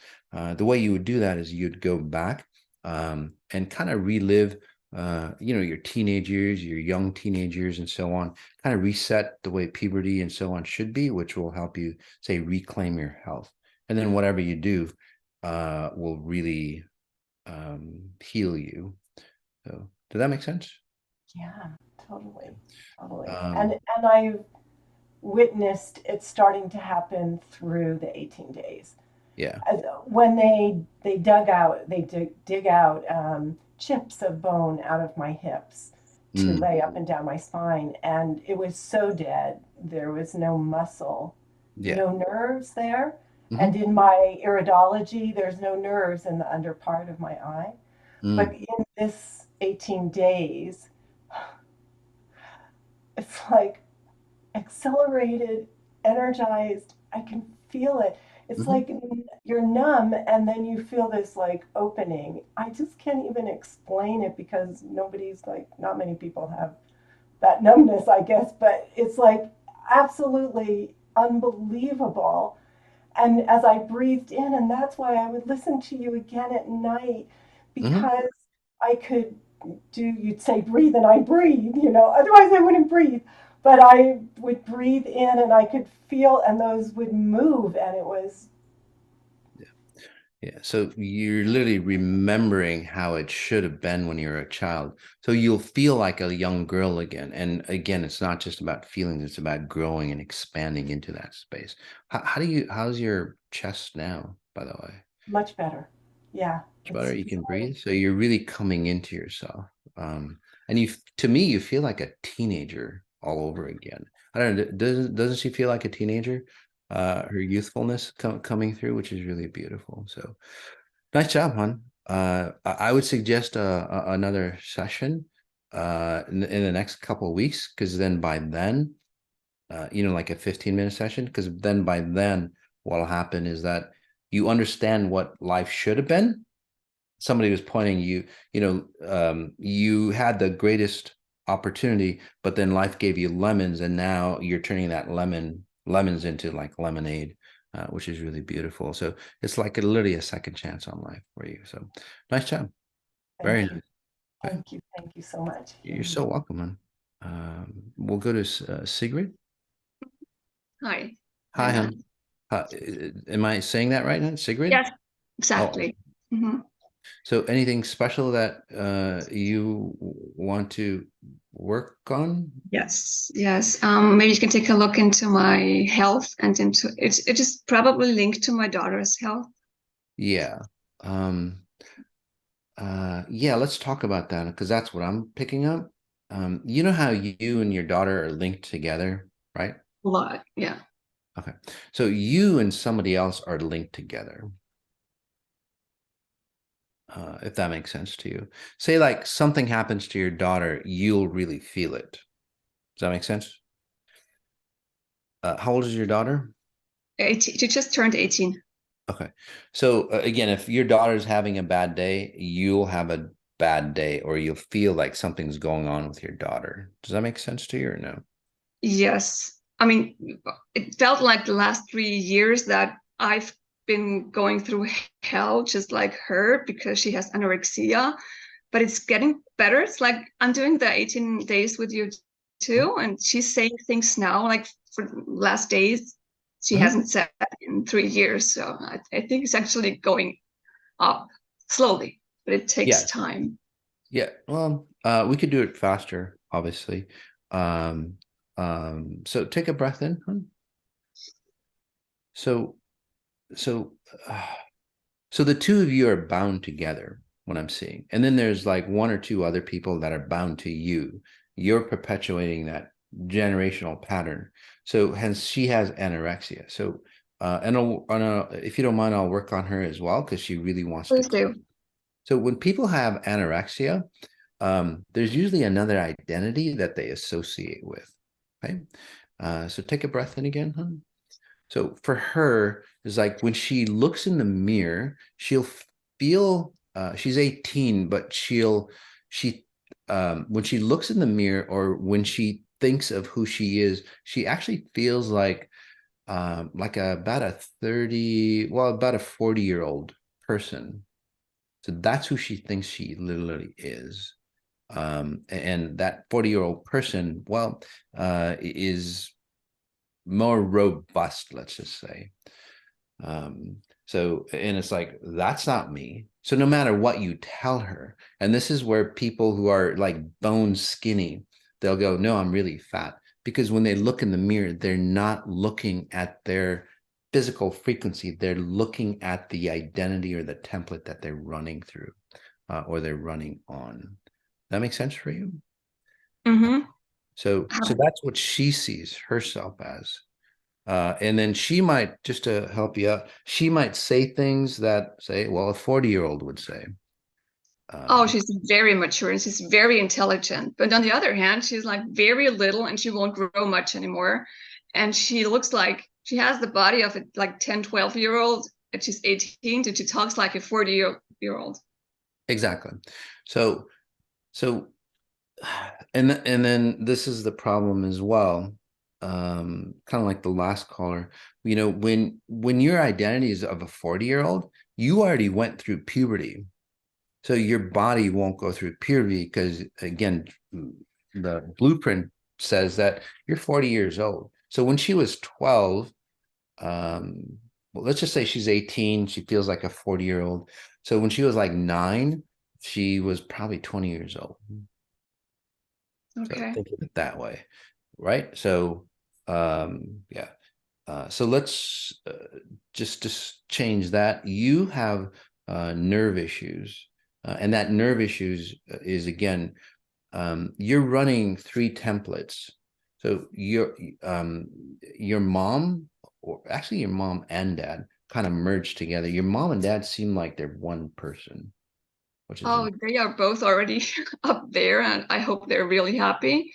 The way you would do that is you'd go back and kind of relive your teenage years, your young teenage years, and so on, kind of reset the way puberty and so on should be, which will help you, say, reclaim your health. And then whatever you do will really heal you. So does that make sense? Yeah, totally. Totally. Um, And I've witnessed it starting to happen through the 18 days. yeah. When they dig out chips of bone out of my hips to lay up and down my spine, and it was so dead. There was no muscle, Yeah. no nerves there. Mhm. And in my iridology, there's no nerves in the under part of my eye. But in this 18 days, it's like accelerated, energized. I can feel it. It's like you're numb, and then you feel this like opening. I just can't even explain it, because not many people have that numbness, I guess, but it's like absolutely unbelievable. And as I breathed in, and that's why I would listen to you again at night, because I could you'd say breathe, and I breathe, otherwise I wouldn't breathe. But I would breathe in, and I could feel, and those would move, and it was. Yeah, so you're literally remembering how it should have been when you were a child. So you'll feel like a young girl again. And again, it's not just about feelings, it's about growing and expanding into that space. How's your chest now, by the way? Much better. Yeah. Much better. You can breathe. So you're really coming into yourself. And to me, you feel like a teenager all over again. I don't know, doesn't she feel like a teenager? Her youthfulness coming through, which is really beautiful. So nice job, hon. I would suggest another session in the next couple of weeks, because then by then, like a 15-minute session, because then by then what'll happen is that you understand what life should have been. Somebody was pointing you had the greatest opportunity, but then life gave you lemons, and now you're turning that lemons into like lemonade, which is really beautiful. So it's like literally a second chance on life for you. So nice job. Very nice. Thank you. Thank you so much. You're so welcome, man. We'll go to Sigrid. Hi. Hi, hon. Am I saying that right, hon? Sigrid? Yes, exactly. Oh. So anything special that you want to work on? Yes. Maybe you can take a look into my health, and into it is probably linked to my daughter's health. Yeah. Yeah, let's talk about that, because that's what I'm picking up. You know how you and your daughter are linked together, right? A lot, yeah. Okay. So you and somebody else are linked together. If that makes sense to you. Say like something happens to your daughter, you'll really feel it. Does that make sense? How old is your daughter? 18. She just turned 18. Okay. So again, if your daughter's having a bad day, you'll have a bad day, or you'll feel like something's going on with your daughter. Does that make sense to you or no? Yes. I mean, it felt like the last 3 years that I've been going through hell, just like her, because she has anorexia, but it's getting better. It's like I'm doing the 18 days with you too, and she's saying things now, like for the last days she hasn't said in 3 years. So I think it's actually going up slowly, but it takes time. Yeah. Well, we could do it faster, obviously. So take a breath in. So so so the two of you are bound together, what I'm seeing. And then there's like one or two other people that are bound to you. You're perpetuating that generational pattern. So hence she has anorexia. So if you don't mind, I'll work on her as well because she really wants Please to. do. So when people have anorexia, there's usually another identity that they associate with. Okay. So take a breath in again, hon. So for her, it's like when she looks in the mirror, she'll feel she's 18, but when she looks in the mirror or when she thinks of who she is, she actually feels like about a 40-year-old person. So that's who she thinks she literally is. And that 40-year-old person, is more robust, let's just say. So, and it's like, that's not me. So no matter what you tell her, and this is where people who are like bone skinny, they'll go, no, I'm really fat. Because when they look in the mirror, they're not looking at their physical frequency. They're looking at the identity or the template that they're running through or they're running on. That makes sense for you? Mm-hmm. So that's what she sees herself as. And then she might, just to help you out, she might say things that say, well, a 40-year-old would say. Oh, she's very mature and she's very intelligent. But on the other hand, she's like very little and she won't grow much anymore. And she looks like she has the body of a like 10, 12-year-old, and she's 18, and she talks like a 40-year-old. Exactly. So, and then this is the problem as well. Kind of like the last caller, when your identity is of a 40-year-old, you already went through puberty. So your body won't go through puberty because, again, the blueprint says that you're 40 years old. So when she was 12, let's just say she's 18, she feels like a 40-year-old. So when she was like 9, she was probably 20 years old. Okay. So think of it that way, right? So, yeah. So let's just change that. You have nerve issues. And that nerve issues is, again, you're running 3 templates. So your mom, or actually your mom and dad, kind of merged together. Your mom and dad seem like they're one person, which is They are both already up there, and I hope they're really happy.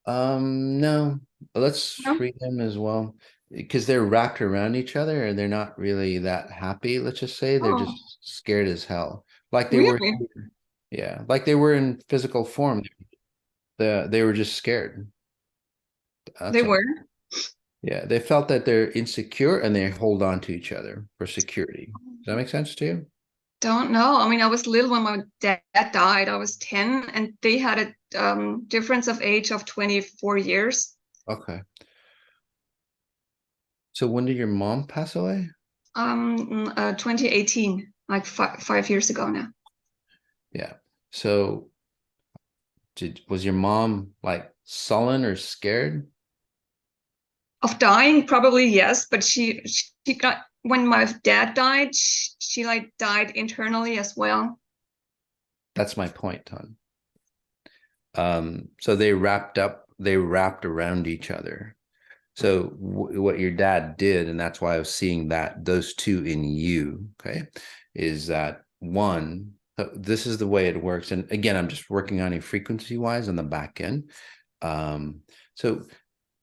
no, let's No? treat them as well because they're wrapped around each other and they're not really that happy. Let's just say they're Oh, just scared as hell, like they were. really? Yeah, like they were in physical form. They were just scared. They That's all. were? Yeah, they felt that they're insecure and they hold on to each other for security. Does that make sense to you? Don't know. I mean, I was little when my dad died. I was 10, and they had a difference of age of 24 years. Okay. So when did your mom pass away? 2018, like 5 years ago now. Yeah. So was your mom like sullen or scared? Of dying, probably yes, but she got, when my dad died, she like died internally as well. That's my point, Ton. So they wrapped around each other. So what your dad did, and that's why I was seeing those two in you, okay, is that one, this is the way it works. And again, I'm just working on it frequency-wise on the back end. So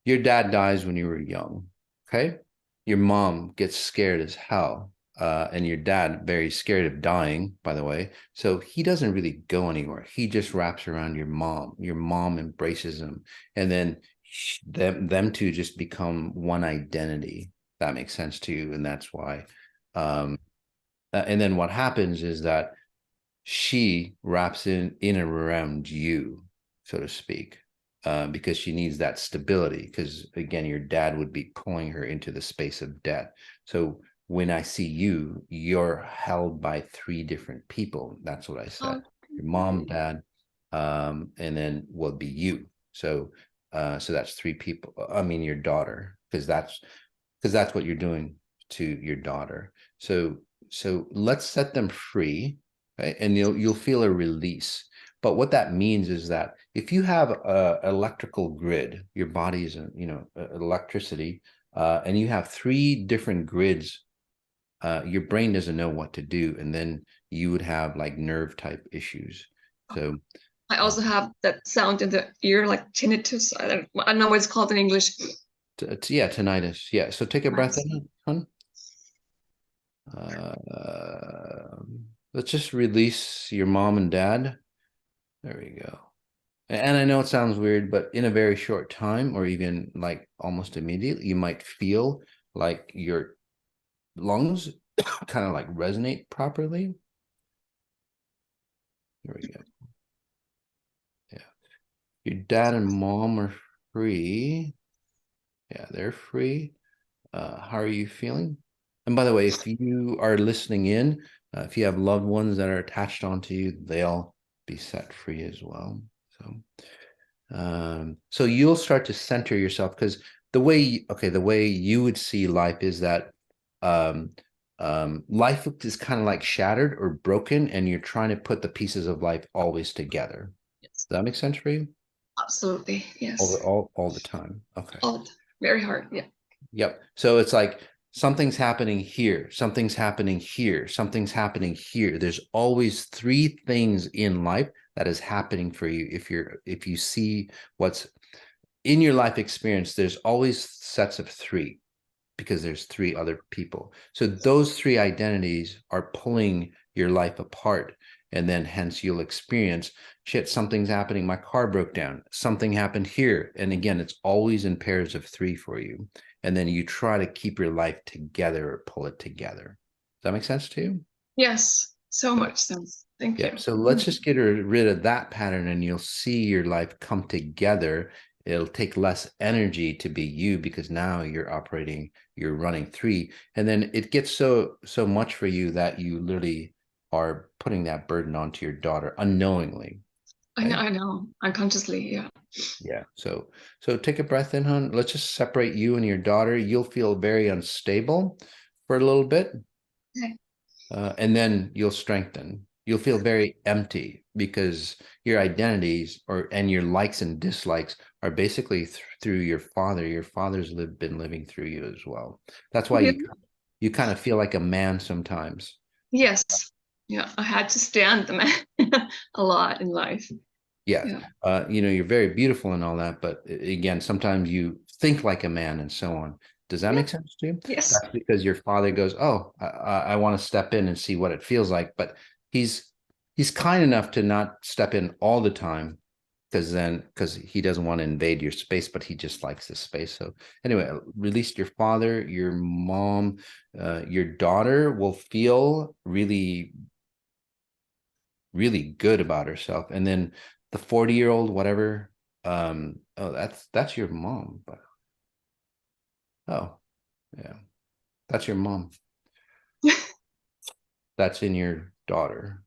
your dad dies when you were young, okay? Your mom gets scared as hell. And your dad very scared of dying, by the way. So he doesn't really go anywhere. He just wraps around your mom. Your mom embraces him. And then them two just become one identity. That makes sense to you. And that's why. And then what happens is that she wraps in and around you, so to speak. Because she needs that stability. Because again, your dad would be pulling her into the space of death. So when I see you, you're held by 3 different people. That's what I said. Your mom, dad, and then will be you. So that's 3 people. I mean, your daughter, because that's what you're doing. to your daughter. So let's set them free, right? And you'll feel a release. But what that means is that if you have a electrical grid, your body is, electricity, and you have 3 different grids, your brain doesn't know what to do, and then you would have like nerve type issues. So I also have that sound in the ear, like tinnitus. I don't know what it's called in English. yeah, tinnitus. Yeah. So take a breath in, hon. Let's just release your mom and dad. There we go. And I know it sounds weird, but in a very short time, or even like almost immediately, you might feel like your lungs kind of like resonate properly. There we go. Yeah. Your dad and mom are free. Yeah, they're free. How are you feeling? And by the way, if you are listening in, if you have loved ones that are attached onto you, they'll be set free as well. So you'll start to center yourself, because the way you would see life is that life is kind of like shattered or broken, and you're trying to put the pieces of life always together. Yes. Does that make sense for you? Absolutely, yes. All the time. Okay. Very hard, yeah. Yep. So it's like something's happening here, something's happening here, something's happening here. There's always 3 things in life that is happening for you. If you see what's in your life experience, there's always sets of 3, because there's 3 other people. So those 3 identities are pulling your life apart. And then hence you'll experience, shit, something's happening. My car broke down. Something happened here. And again, it's always in pairs of 3 for you. And then you try to keep your life together or pull it together. Does that make sense to you? Yes, so much sense. Thank you. So let's just get rid of that pattern, and you'll see your life come together. It'll take less energy to be you, because now you're running 3. And then it gets so much for you that you literally are putting that burden onto your daughter unknowingly. Right? I know, unconsciously, yeah. Yeah. So take a breath in, hon. Let's just separate you and your daughter. You'll feel very unstable for a little bit. Okay. And then you'll strengthen. You'll feel very empty, because your identities and your likes and dislikes are basically through your father. Your father's been living through you as well. That's why you kind of feel like a man sometimes. Yes. Yeah, I had to stand the man a lot in life. Yeah. You're very beautiful and all that, but again, sometimes you think like a man and so on. Does that make sense to you? Yes. That's because your father goes, oh, I want to step in and see what it feels like. But he's kind enough to not step in all the time, because he doesn't want to invade your space, but he just likes the space. So anyway, release your father, your mom, your daughter will feel really, really good about herself. And then the 40-year-old, whatever, that's your mom. But oh, yeah, that's your mom. That's in your daughter.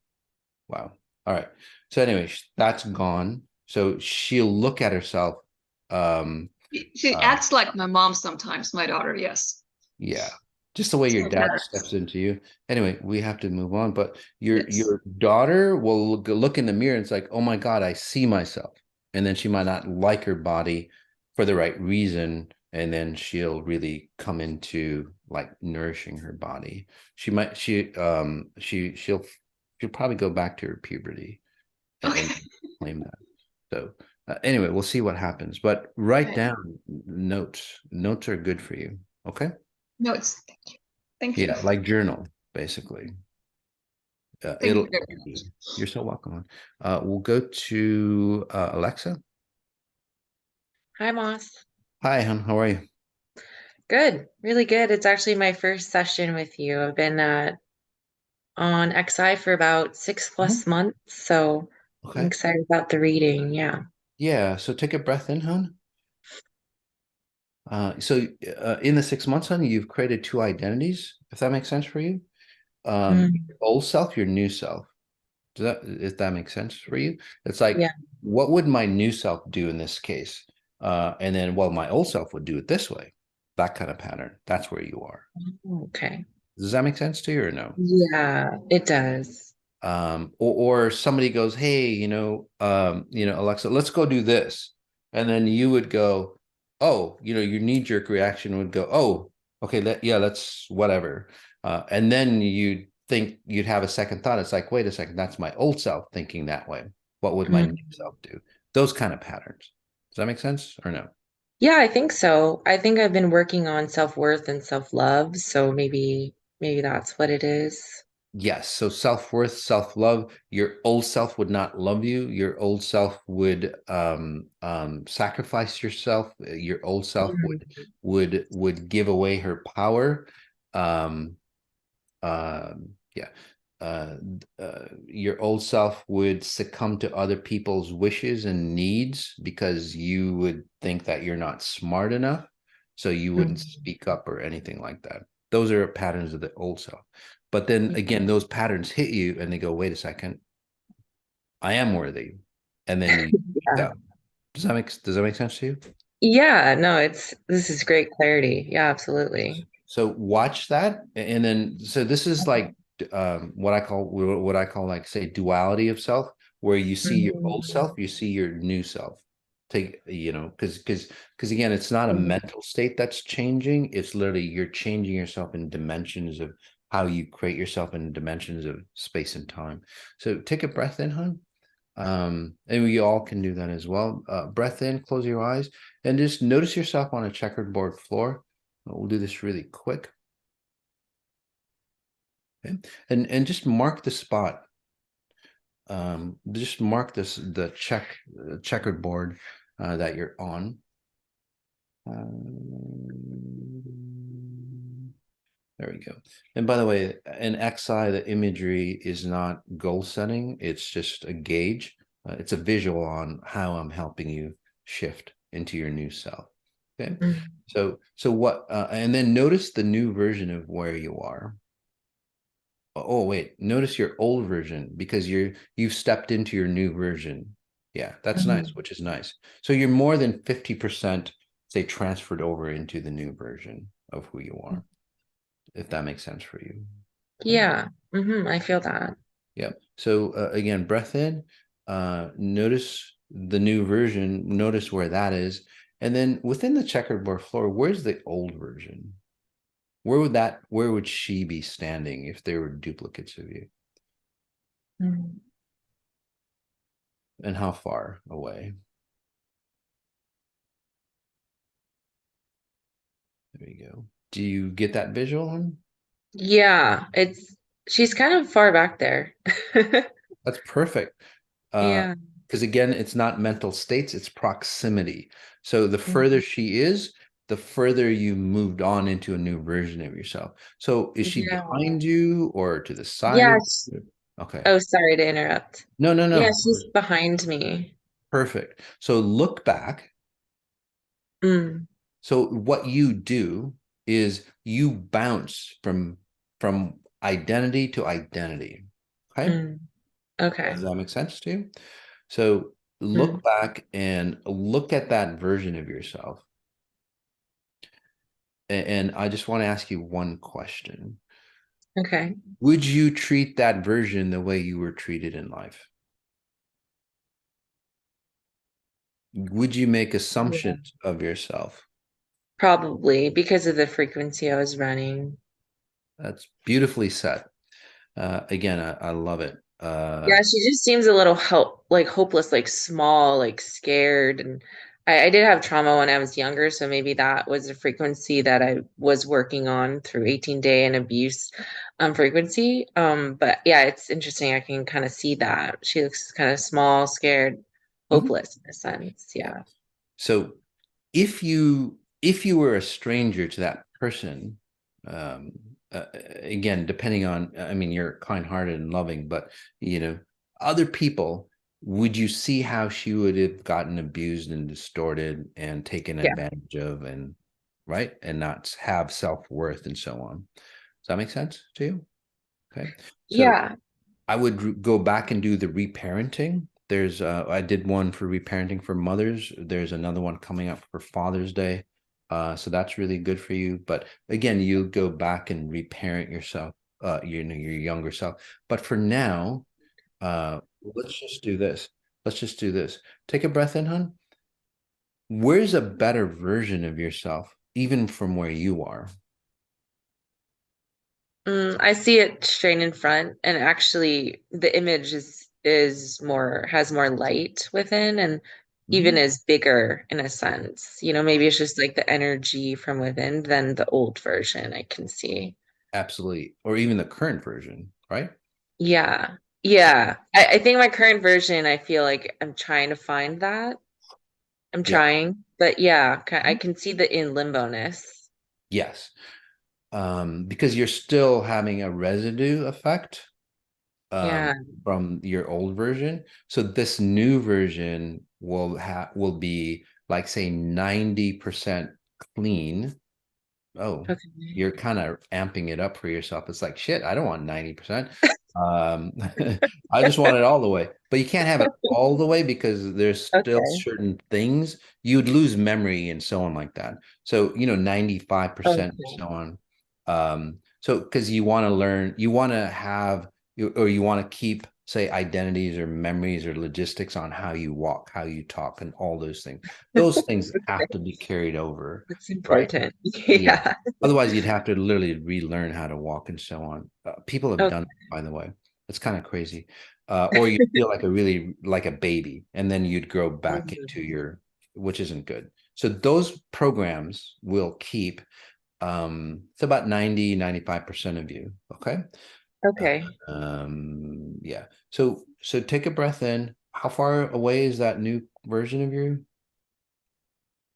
Wow. All right. So anyway, that's gone. So she'll look at herself. She acts like my mom sometimes, my daughter, yes. Yeah. Just the way your dad steps into you. Anyway, we have to move on. But your daughter will look in the mirror and it's like, oh my God, I see myself. And then she might not like her body for the right reason. And then she'll really come into like nourishing her body. She'll probably go back to her puberty and claim that. So anyway, we'll see what happens. But write down notes. Notes are good for you. Okay. Notes. Thank you. Yeah, like journal, basically. You're so welcome. We'll go to Alexa. Hi, Moss. Hi, hon. How are you? Good. Really good. It's actually my first session with you. I've been on XI for about 6+ months, so I'm excited about the reading. Yeah. Yeah. So take a breath in, hon. So in the 6 months, hon, you've created 2 identities, if that makes sense for you. Your old self, your new self. If that makes sense for you? It's like, what would my new self do in this case? And then, well, my old self would do it this way. that kind of pattern. That's where you are. Okay. Does that make sense to you or no? Yeah, it does. Or somebody goes, hey, Alexa, let's go do this. And then you would go, oh, your knee-jerk reaction would go, oh, okay, let's whatever. And then you'd think you'd have a second thought. It's like, wait a second, that's my old self thinking that way. What would my new self do? Those kind of patterns. Does that make sense or no? Yeah, I think so. I think I've been working on self-worth and self-love, so maybe that's what it is. Yes. So self-worth, self-love, your old self would not love you. Your old self would sacrifice yourself. Your old self would give away her power. Um, yeah. Your old self would succumb to other people's wishes and needs because you would think that you're not smart enough. So you wouldn't speak up or anything like that. Those are patterns of the old self. But then again, those patterns hit you and they go, wait a second, I am worthy. And then you Yeah. does that make sense to you? Yeah, no, this is great clarity. Yeah, absolutely. So watch that. And then so this is like what I call like say duality of self, where you see your old self, you see your new self. Because again, it's not a mental state that's changing. It's literally you're changing yourself in dimensions of how you create yourself in dimensions of space and time. So take a breath in, hon. And we all can do that as well. Breath in, close your eyes, and just notice yourself on a checkered board floor. We'll do this really quick. Okay. And just mark the spot. Just mark the checkered board that you're on. There we go. And by the way, in XI, the imagery is not goal setting. It's just a gauge. It's a visual on how I'm helping you shift into your new self. Okay. So what, and then notice the new version of where you are. Oh, wait, notice your old version because you've stepped into your new version. Yeah, that's nice, which is nice. So you're more than 50%, say, transferred over into the new version of who you are, if that makes sense for you. Yeah, I feel that. Yeah. So again, breath in, notice the new version, notice where that is. And then within the checkerboard floor, where's the old version? Where would she be standing if there were duplicates of you? And how far away? There you go. Do you get that visual? Yeah, she's kind of far back there. That's perfect. Yeah. Because again, it's not mental states, it's proximity. So the further she is, the further you moved on into a new version of yourself. So is she behind you or to the side? Yeah. Okay. Oh, sorry to interrupt. No. Yeah, she's behind me. Perfect. So look back. So what you do is you bounce from identity to identity. Okay. Okay. Does that make sense to you? So look back and look at that version of yourself. And I just want to ask you one question. Okay. Would you treat that version the way you were treated in life? Would you make assumptions of yourself? Probably because of the frequency I was running. That's beautifully said. Again, I love it. Yeah, she just seems a little hopeless, like small, like scared. And I did have trauma when I was younger, so maybe that was a frequency that I was working on through 18-day and abuse frequency. But yeah, it's interesting. I can kind of see that. She looks kind of small, scared, hopeless in a sense. Yeah. So if you were a stranger to that person, again, depending on, I mean, you're kind-hearted and loving, but other people, would you see how she would have gotten abused and distorted and taken advantage of, and right, and not have self-worth and so on? Does that make sense to you? Okay. So yeah, I would go back and do the reparenting. There's I did one for reparenting for mothers. There's another one coming up for Father's Day. So that's really good for you. But again, you go back and reparent yourself, your younger self. But for now, let's just do this. Let's just do this. Take a breath in, hon. Where's a better version of yourself, even from where you are? I see it straight in front, and actually the image is more has more light within, and even is bigger in a sense. You know, maybe it's just like the energy from within than the old version I can see. Absolutely. Or even the current version, right? Yeah. Yeah. I think my current version, I feel like I'm trying to find that. I'm Yeah. trying, but yeah, I can see the in limbo-ness. Yes. Because you're still having a residue effect Yeah. from your old version. So this new version will be like say 90% clean. Oh, Okay. you're kind of amping it up for yourself. It's like, shit, I don't want 90%. I just want it all the way. But you can't have it all the way because there's still Okay. certain things you'd lose memory and so on like that. So, 95% and so Okay. on. So because you want to learn, you want to have or you want to keep, say, identities or memories or logistics on how you walk, how you talk, and all those things. Those things have to be carried over, That's right? important. Yeah. Yeah. Otherwise, you'd have to literally relearn how to walk and so on. People have done Okay. it, by the way. It's kind of crazy. Or you feel like like a baby, and then you'd grow back into which isn't good. So those programs will keep it's about 95% of you. Okay. Okay. Yeah. So take a breath in. How far away is that new version of you?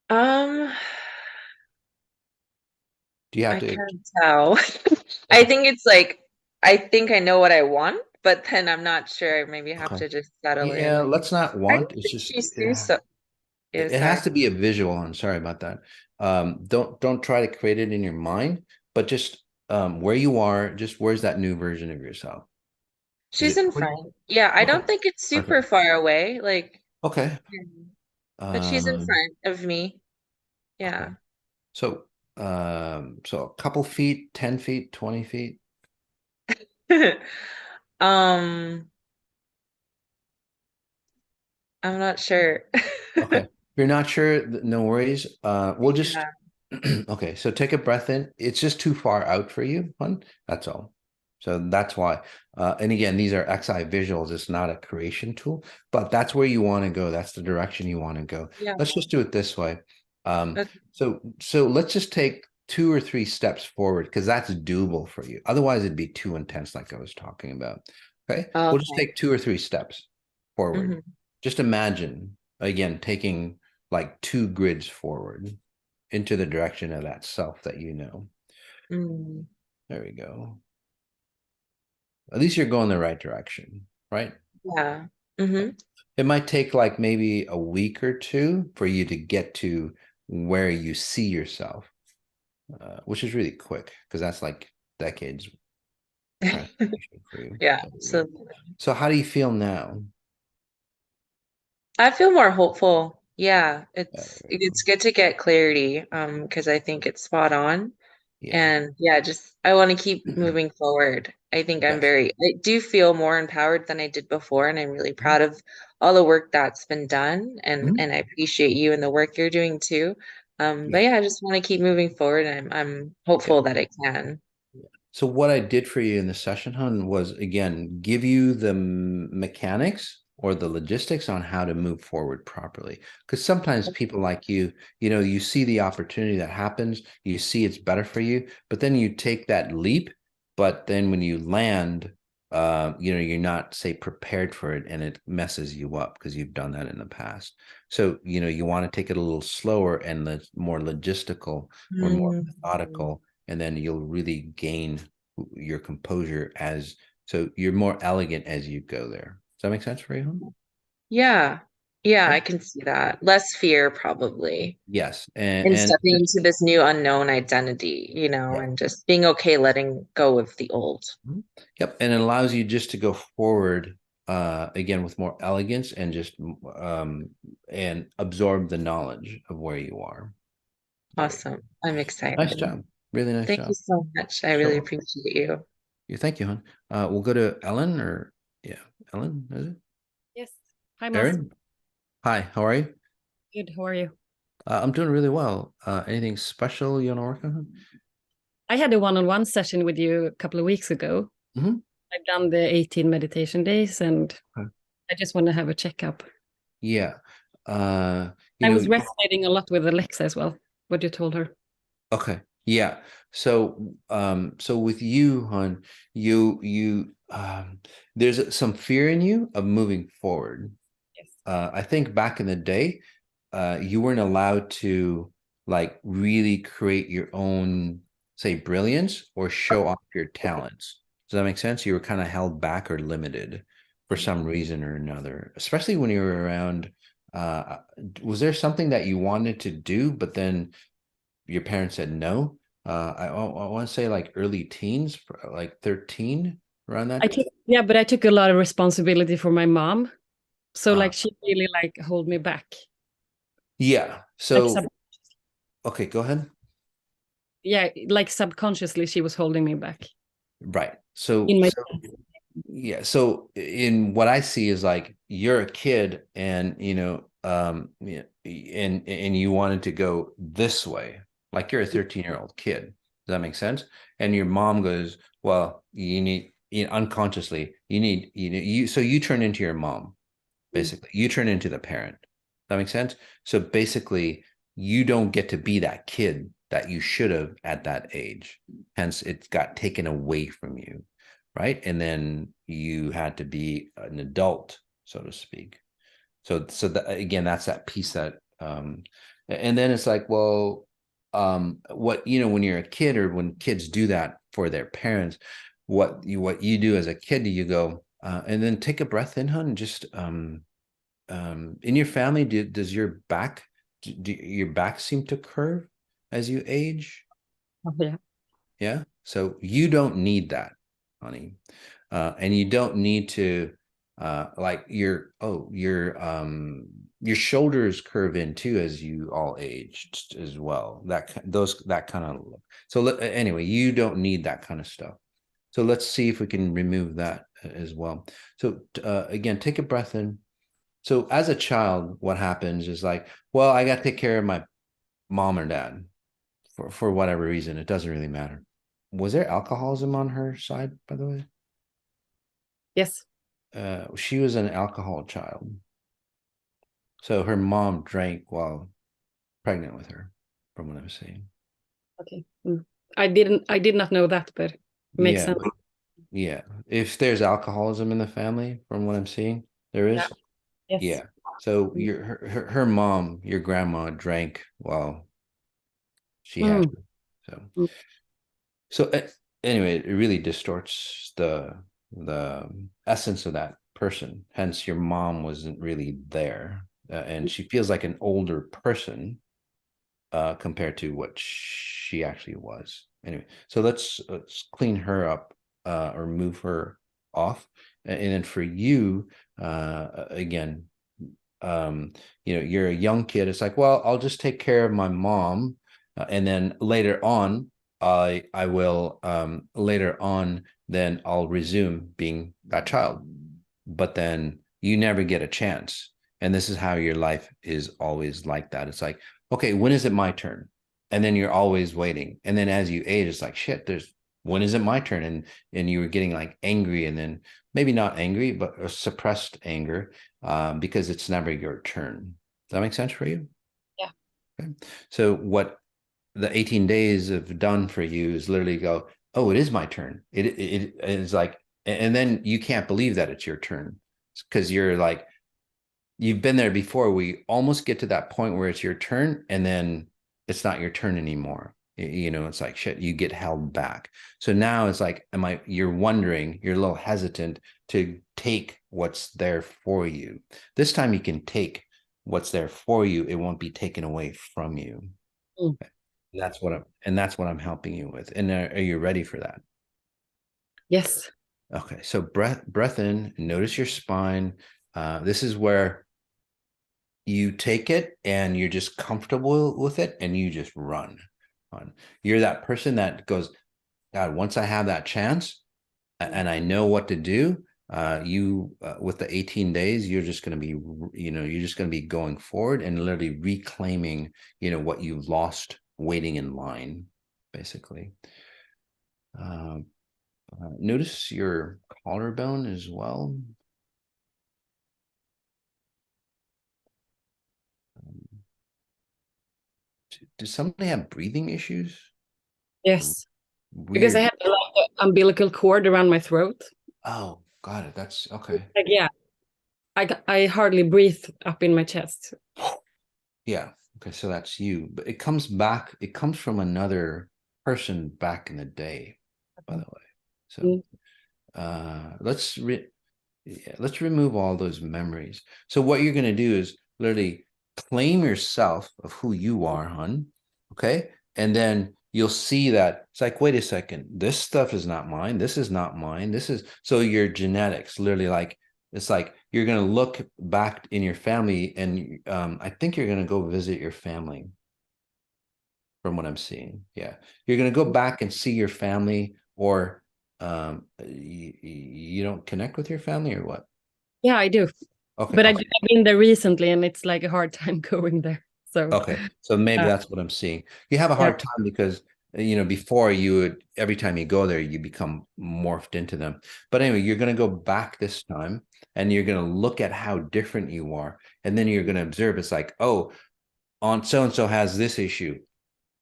Um, Do you have I to? can't tell. I Okay. think it's like I think I know what I want, but then I'm not sure. Maybe I have Okay. to just settle Yeah, in. let's not I want. don't It's think just she's too so. Yeah, it has sorry. to be a visual. I'm sorry about that. Don't try to create it in your mind, but just where you are, just where's that new version of yourself? Is She's it in front. Yeah, I okay? don't think it's super Perfect. far away. Like, Okay. but she's in Um, front of me. okay. Yeah. So so a couple feet, 10 feet, 20 feet. Um, I'm not sure. Okay. If you're not sure, no worries. We'll just Yeah. okay. So take a breath in. It's just too far out for you, hon. That's all. So that's why. And again, these are XI visuals. It's not a creation tool, but that's where you want to go. That's the direction you want to go. Yeah. Let's just do it this way. Okay. So let's just take 2 or 3 steps forward because that's doable for you. Otherwise, it'd be too intense, like I was talking about. Okay. We'll just Okay. take 2 or 3 steps forward. Hmm. Just imagine again taking like 2 grids forward into the direction of that self that you know. Mm. There we go. At least you're going the right direction, right? Yeah. Hmm. It might take like maybe a week or two for you to get to where you see yourself, which is really quick because that's like decades transformation for you. Yeah. There we go. So So how do you feel now? I feel more hopeful. Yeah, There we it's go. good to get clarity, because I think it's spot on. Yeah. And yeah, just I want to keep moving forward. Yes. I do feel more empowered than I did before, and I'm really Mhm. proud of all the work that's been done, Mhm. and I appreciate you and the work you're doing too. But Yeah. yeah, I just want to keep moving forward, and I'm Yeah. hopeful that I can. So what I did for you in the session, hun, was again give you the mechanics or the logistics on how to move forward properly. Because sometimes people like you see the opportunity that happens, you see it's better for you, but then you take that leap, but then when you land, you're not, say, prepared for it, and it messes you up because you've done that in the past. So, you want to take it a little slower and the more logistical or more Mm. methodical, and then you'll really gain your composure so you're more elegant as you go there. Does that make sense for you? Yeah, yeah, Okay. I can see that. Less fear, probably. Yes, and And and stepping just into this new unknown identity, yeah. and just being okay letting go of the old. Mhm. Yep, and it allows you just to go forward again with more elegance and just and absorb the knowledge of where you are. Awesome. I'm excited. Nice job. Really nice Thank job. you so much. I really Sure. appreciate you. Yeah, thank you, hon. We'll go to Ellen Ellen, is it? Yes. Hi, Erin? Hi, how are you? Good. How are you? I'm doing really well. Anything special you want to work on? I had a one-on-one session with you a couple of weeks ago. Mm-hmm. I've done the 18 meditation days, and Okay. I just want to have a checkup. Yeah. I was resonating a lot with Alexa as well, what you told her. Okay. Yeah. So so with you, hon, there's some fear in you of moving forward. Yes. I think back in the day, you weren't allowed to like really create your own, say, brilliance or show off your talents. Does that make sense? You were kind of held back or limited for some reason or another, especially when you were around. Was there something that you wanted to do, but then your parents said no? I want to say like early teens, like 13, around that. But I took a lot of responsibility for my mom. So like she really like hold me back. Yeah. So okay, go ahead. Yeah, like subconsciously she was holding me back. Right. So yeah, so in what I see is like you're a kid and and you wanted to go this way, like you're a 13-year-old kid. Does that make sense? And your mom goes, well, unconsciously so you turn into your mom, basically. You turn into the parent. That makes sense? So basically you don't get to be that kid that you should have at that age. Hence it got taken away from you. Right. And then you had to be an adult, so to speak. So that, again, that's that piece that and then it's like, well, what when you're a kid or when kids do that for their parents, what you do as a kid, you go and then take a breath in, hun, just in your family, does your back seem to curve as you age? Oh, yeah. Yeah. So you don't need that, honey. And you don't need to like your shoulders curve in too as you all age as well. That kind of look. So anyway, you don't need that kind of stuff. So let's see if we can remove that as well. So again, take a breath in. So as a child, what happens is like, well, I got to take care of my mom or dad for whatever reason. It doesn't really matter. Was there alcoholism on her side, by the way? Yes. She was an alcohol child. So her mom drank while pregnant with her, from what I'm saying. Okay. I did not know that, but it makes sense. Yeah. If there's alcoholism in the family, from what I'm seeing, there is. Yeah. Yes. Yeah. So her mom, your grandma, drank while she had her. So anyway, it really distorts the essence of that person. Hence, your mom wasn't really there, and she feels like an older person compared to what she actually was. Anyway, so let's clean her up or move her off, and then for you, again, you're a young kid. It's like, well, I'll just take care of my mom, and then later on, I will later on, then I'll resume being that child. But then you never get a chance. And this is how your life is always like that. It's like, okay, when is it my turn? And then you're always waiting. And then as you age, it's like, shit, when is it my turn? And you were getting like angry, and then maybe not angry, but a suppressed anger because it's never your turn. Does that make sense for you? Yeah. Okay. So what the 18 days have done for you is literally go, oh, it is my turn. It is like, and then you can't believe that it's your turn because you're like, you've been there before. We almost get to that point where it's your turn, and then it's not your turn anymore. It's like, shit, you get held back. So now it's like, you're wondering, you're a little hesitant to take what's there for you. This time you can take what's there for you. It won't be taken away from you. Okay. That's what I'm helping you with. And are you ready for that? Yes. Okay. So breath in, notice your spine. This is where you take it and you're just comfortable with it and you just run on. You're that person that goes, God, once I have that chance and I know what to do, with the 18 days, you're just going to be, you're just going to be going forward and literally reclaiming, what you've lost waiting in line, basically. Notice your collarbone as well. Does somebody have breathing issues? Yes. Weird. Because I have like an umbilical cord around my throat. Oh, got it. That's okay. Like, yeah, I hardly breathe up in my chest. Yeah. Okay. So that's you, but it comes from another person back in the day, by the way. So, let's remove all those memories. So what you're going to do is literally claim yourself of who you are, hon. Okay. And then you'll see that it's like, wait a second, this stuff is not mine. This is not mine. This is, so your genetics literally, like, it's like you're going to look back in your family and I think you're going to go visit your family from what I'm seeing. Yeah. You're going to go back and see your family, or you don't connect with your family, or what? Yeah, I do. Okay. But I've been there recently and it's like a hard time going there. So okay. So maybe that's what I'm seeing. You have a hard time because before you would, every time you go there, you become morphed into them. But anyway, you're going to go back this time and you're going to look at how different you are. And then you're going to observe, it's like, oh, on so-and-so has this issue.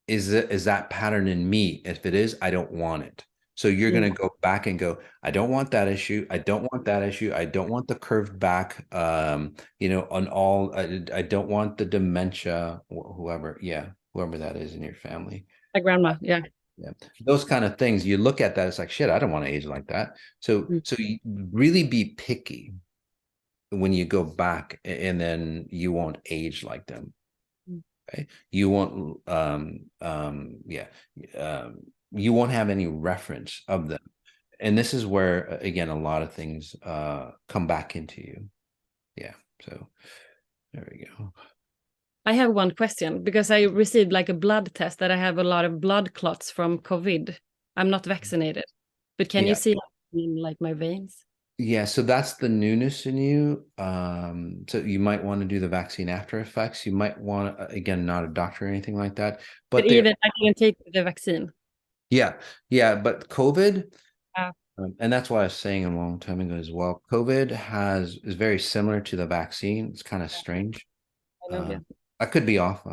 Is that pattern in me? If it is, I don't want it. So you're going to go back and go, I don't want that issue. I don't want that issue. I don't want the curved back, on all, I don't want the dementia, whoever that is in your family. My grandma, yeah. Yeah. Those kind of things, you look at that, it's like, shit, I don't want to age like that. So you really be picky when you go back, and then you won't age like them. Okay. You won't, you won't have any reference of them. And this is where, again, a lot of things come back into you. Yeah. So there we go. I have one question, because I received like a blood test that I have a lot of blood clots from COVID. I'm not vaccinated, but can you see in like my veins? Yeah, so that's the newness in you. So you might want to do the vaccine after effects. You might want to, again, not a doctor or anything like that. But even I can take the vaccine. Yeah, but COVID, and that's what I was saying a long time ago as well. COVID is very similar to the vaccine. It's kind of strange. I could be off,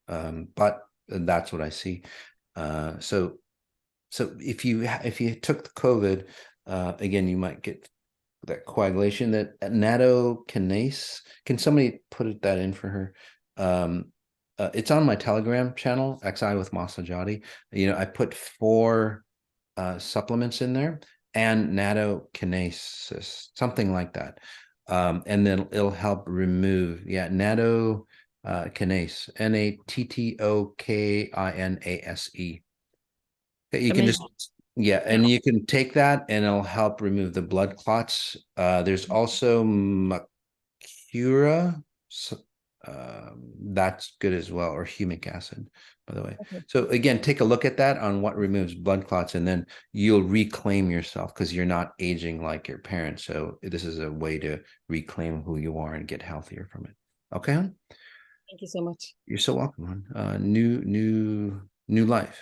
but that's what I see. So if you took the COVID, again, you might get that coagulation, that nattokinase. Can somebody put that in for her? It's on my Telegram channel, XI with Masajati. I put 4 supplements in there, and nattokinase, something like that. And then it'll help remove, nattokinase, NATTOKINASE. You can just, and you can take that and it'll help remove the blood clots. There's also Macura, that's good as well, or humic acid, by the way. So again, take a look at that on what removes blood clots, and then you'll reclaim yourself, because you're not aging like your parents. So this is a way to reclaim who you are and get healthier from it. Okay, hon? Thank you so much. You're so welcome, hon. New life,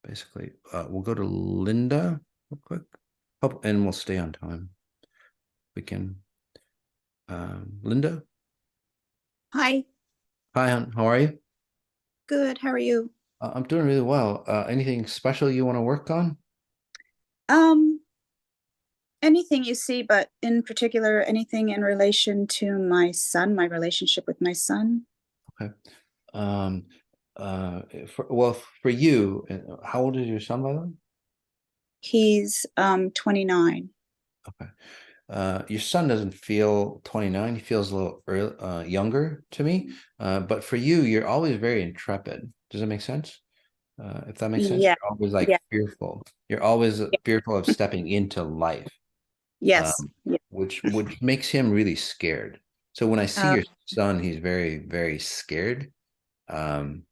basically. We'll go to Linda real quick, and we'll stay on time. We can. Linda? Hi. Hi, hon. How are you? Good. How are you? I'm doing really well. Anything special you want to work on? Anything you see, but in particular, anything in relation to my son, my relationship with my son. Okay. For you, how old is your son, by the way? He's 29. Okay. Your son doesn't feel 29. He feels a little younger to me. But for you, you're always very intrepid. Does that make sense? If that makes sense, Yeah. you're always fearful. You're always fearful of stepping into life. Yes. Which makes him really scared. So when I see your son, he's very, very scared, and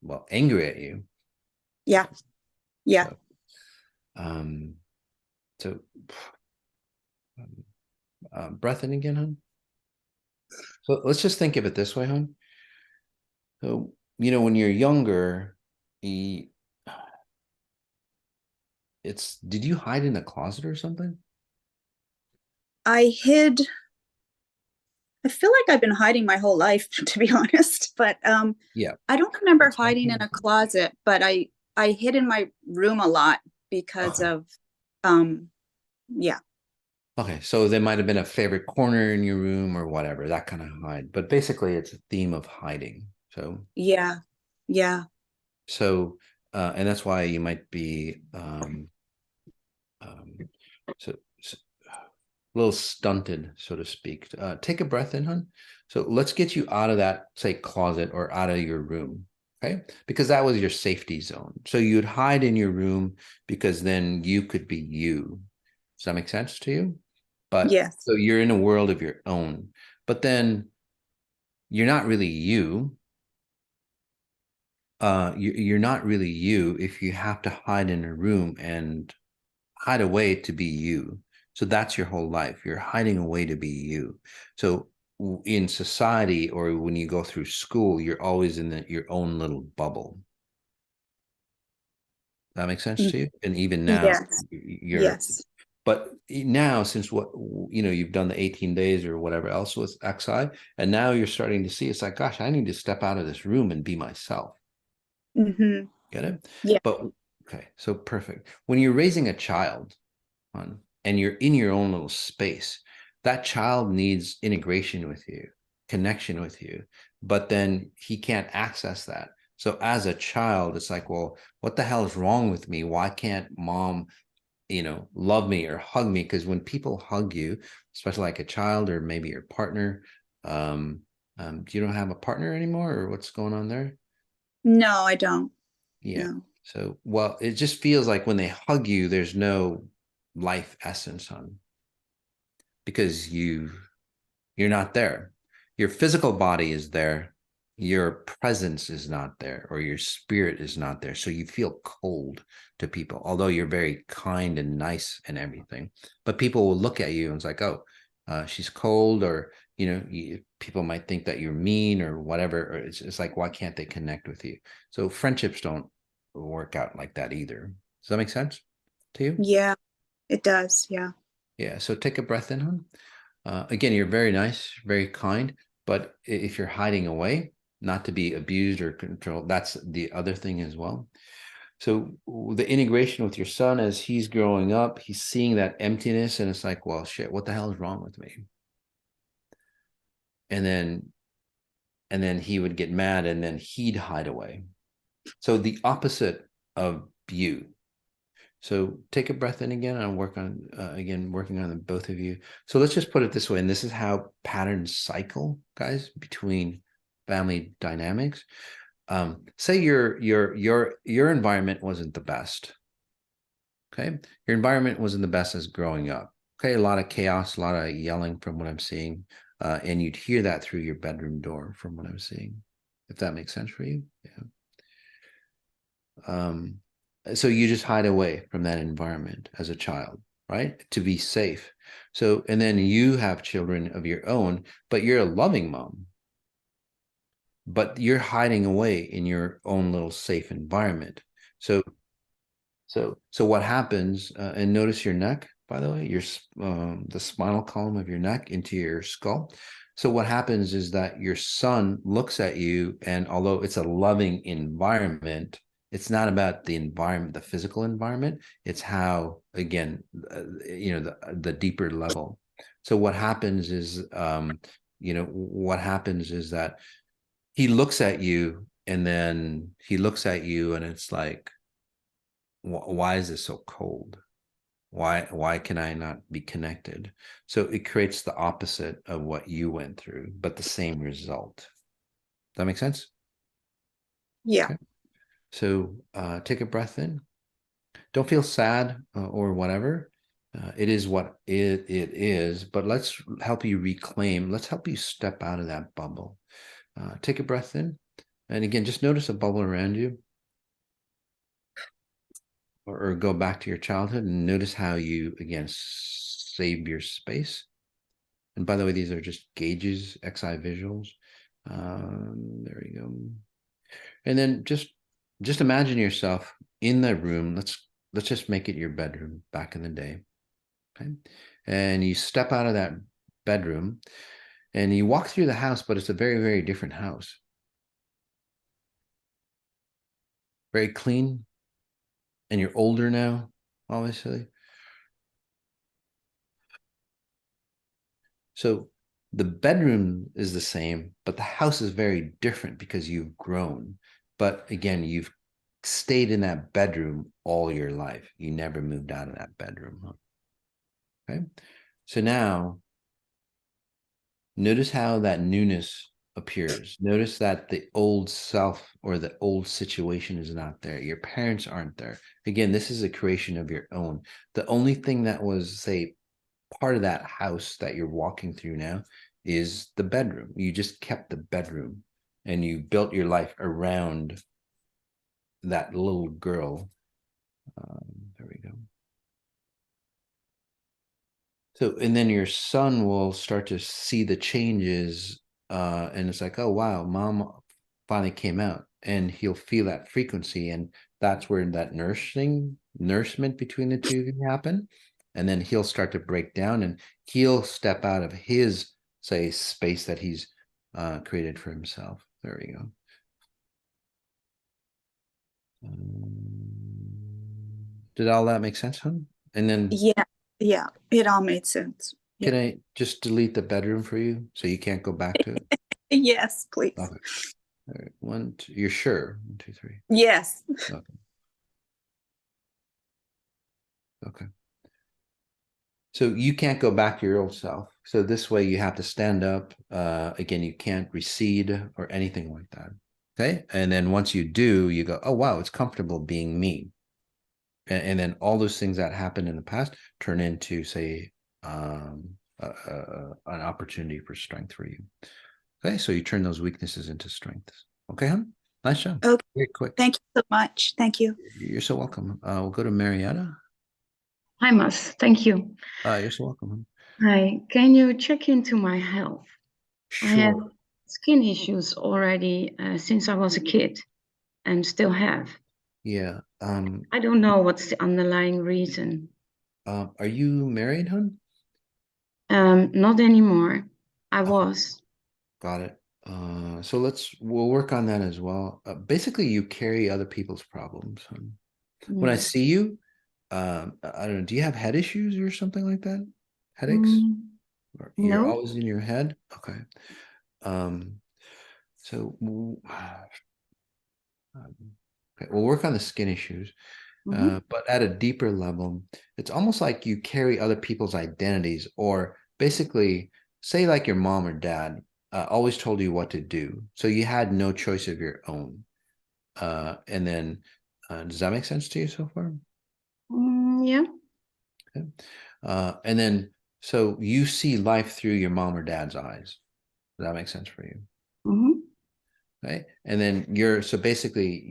well, angry at you. Yeah. Yeah. So, breath in again, hon. So let's just think of it this way, hon. So, you know, when you're younger, did you hide in a closet or something? I feel like I've been hiding my whole life, to be honest, but yeah, I don't remember hiding in a closet, but I hid in my room a lot because of yeah. Okay, so there might have been a favorite corner in your room or whatever, that kind of hide. But basically, it's a theme of hiding. So yeah, yeah. So, and that's why you might be so a little stunted, so to speak. Take a breath in, hon. So let's get you out of that, say, closet or out of your room, okay? Because that was your safety zone. So you'd hide in your room because then you could be you. Does that make sense to you? But yes. So you're in a world of your own, but then you're not really you. You're not really you if you have to hide in a room and hide away to be you. So that's your whole life. You're hiding away to be you. So in society or when you go through school, you're always in your own little bubble. That makes sense to you? And even now, yes. Yes. But now, since you've done the 18 days or whatever else with XI, and now you're starting to see, it's like, gosh, I need to step out of this room and be myself. Mm-hmm. Get it? Yeah. But okay, so perfect. When you're raising a child, and you're in your own little space, that child needs integration with you, connection with you, but then he can't access that. So as a child, it's like, well, what the hell is wrong with me? Why can't mom, love me or hug me? Because when people hug you, especially like a child or maybe your partner, you don't have a partner anymore, or what's going on there? No, I don't. Yeah. No. So, well, it just feels like when they hug you, there's no life essence on, because you're not there. Your physical body is there, your presence is not there, or your spirit is not there. So you feel cold to people, although you're very kind and nice and everything. But people will look at you and it's like, oh, she's cold, or people might think that you're mean or whatever. Or it's like, why can't they connect with you? So friendships don't work out like that either. Does that make sense to you? Yeah, it does. Yeah. Yeah. So take a breath in, hon. Again, you're very nice, very kind, but if you're hiding away, not to be abused or controlled, that's the other thing as well. So the integration with your son as he's growing up, he's seeing that emptiness, and it's like, well, shit, what the hell is wrong with me? And then he would get mad, and then he'd hide away. So the opposite of you. So take a breath in again, and I'll work on, working on both of you. So let's just put it this way, and this is how patterns cycle, guys, between family dynamics. Say your environment wasn't the best. Okay, your environment wasn't the best as growing up. Okay, a lot of chaos, a lot of yelling from what I'm seeing, and you'd hear that through your bedroom door from what I'm seeing. If that makes sense for you, yeah. So you just hide away from that environment as a child, right? To be safe. So, and then you have children of your own, but you're a loving mom, but you're hiding away in your own little safe environment. So what happens, and notice your neck, by the way, the spinal column of your neck into your skull. So what happens is that your son looks at you, and although it's a loving environment, it's not about the environment, the physical environment. It's how, again, the deeper level. So what happens is, that he looks at you, and then he looks at you, and it's like, why is this so cold? Why can I not be connected? So it creates the opposite of what you went through, but the same result. Does that make sense? Yeah. Okay. So take a breath in. Don't feel sad or whatever. It is what it is, but let's help you reclaim. Let's help you step out of that bubble. Take a breath in. And again, just notice a bubble around you. Or go back to your childhood and notice how you, again, save your space. And by the way, these are just gauges, XI visuals. There you go. And then just imagine yourself in that room. Let's just make it your bedroom back in the day. Okay. And you step out of that bedroom and you walk through the house, but it's a very, very different house. Very clean. And you're older now, obviously. So the bedroom is the same, but the house is very different because you've grown. But again, you've stayed in that bedroom all your life. You never moved out of that bedroom. Okay. So now notice how that newness appears. Notice that the old self or the old situation is not there. Your parents aren't there. Again, this is a creation of your own. The only thing that was, say, part of that house that you're walking through now is the bedroom. You just kept the bedroom and you built your life around that little girl. There we go. So, and then your son will start to see the changes and it's like, oh, wow, mom finally came out, and he'll feel that frequency. And that's where that nourishment between the two of you happen. And then he'll start to break down and he'll step out of his, say, space that he's created for himself. There we go. Did all that make sense, hon? And then yeah, it all made sense. Can I just delete the bedroom for you so you can't go back to it? Yes, please. Okay. All right. 1, 2. You're sure? 1, 2, 3. Yes. Okay. Okay. So you can't go back to your old self. So this way you have to stand up. Again, you can't recede or anything like that. Okay. And then once you do, you go, oh, wow, it's comfortable being me. And then all those things that happened in the past turn into, say, an opportunity for strength for you. Okay. So you turn those weaknesses into strengths. Okay, hon? Nice job. Okay. Very quick. Thank you so much. Thank you. You're so welcome. We'll go to Marietta. Hi, Mas. Thank you. You're so welcome. Hi. Can you check into my health? Sure. I have skin issues already since I was a kid and still have. Yeah. I don't know what's the underlying reason. Are you married, hon? Not anymore. I was. Got it. So we'll work on that as well. Basically, you carry other people's problems. When I see you, I don't know, do you have head issues or something like that? Headaches? Or you're No. always in your head? Okay. So okay, we'll work on the skin issues. But at a deeper level, it's almost like you carry other people's identities, or basically, say like your mom or dad always told you what to do. So you had no choice of your own. And then, does that make sense to you so far? Yeah. Okay. And then, so you see life through your mom or dad's eyes. Does that make sense for you? Right. And then so basically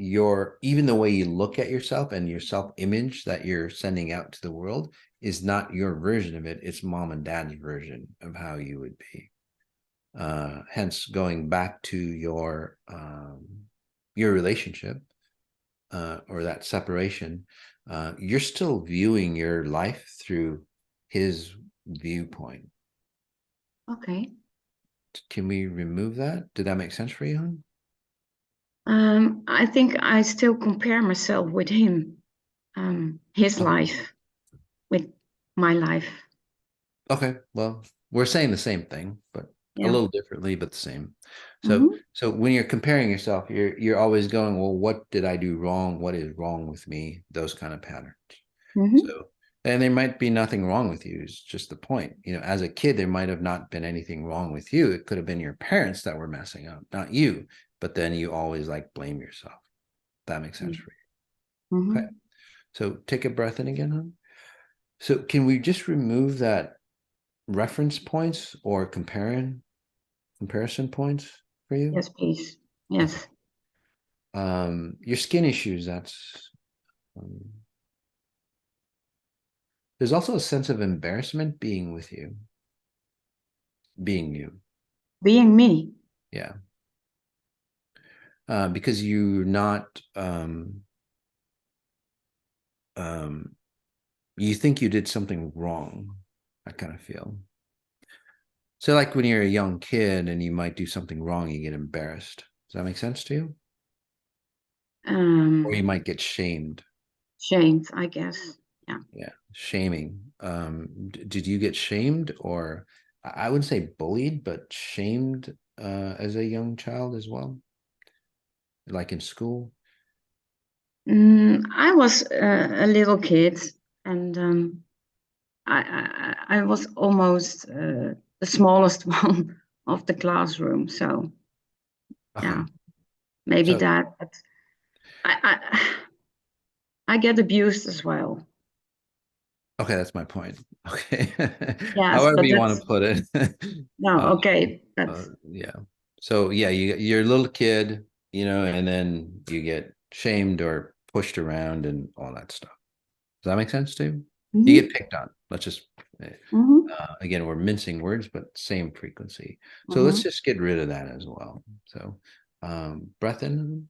even the way you look at yourself and your self-image that you're sending out to the world is not your version of it. It's mom and dad's version of how you would be. Hence, going back to your relationship or that separation, you're still viewing your life through his viewpoint. Okay. Can we remove that? Did that make sense for you, hon? I think I still compare myself with him, his life with my life. Okay, well, we're saying the same thing, but a little differently, but the same. So when you're comparing yourself, you're always going, well, what did I do wrong? What is wrong with me? Those kind of patterns. So, and there might be nothing wrong with you. It's just the point. As a kid, there might have not been anything wrong with you. It could have been your parents that were messing up, not you. But then you always blame yourself. That makes sense for you. Okay. So take a breath in again, hon. So can we just remove that reference points or comparison points for you? Yes, please. Yes. Your skin issues, that's there's also a sense of embarrassment being with you, being you. Being me. Yeah. Because you're not you think you did something wrong, I kind of feel. So like when you're a young kid and you might do something wrong, you get embarrassed. Does that make sense to you? Or you might get shamed. Shamed, I guess. Yeah. Yeah, shaming. Did you get shamed, or I wouldn't say bullied, but shamed as a young child as well? Like in school? I was a little kid, and I was almost the smallest one of the classroom. So yeah, maybe So, that. But I get abused as well. okay, that's my point. Okay. Yes, However but you want to put it. no, okay. Yeah. So yeah, you're a little kid, and then you get shamed or pushed around and all that stuff. Does that make sense too? You get picked on. Let's just again, we're mincing words, but same frequency. So let's just get rid of that as well. So breath in.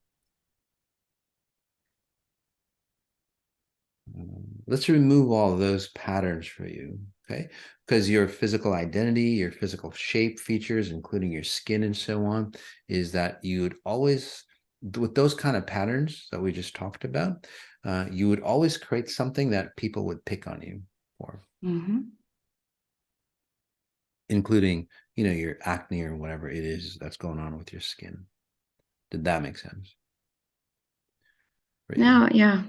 Let's remove all of those patterns for you, okay? Because your physical identity, your physical shape features, including your skin and so on, is that you would always, with those kind of patterns that we just talked about, you would always create something that people would pick on you for, including, your acne or whatever it is that's going on with your skin. Did that make sense? No, yeah.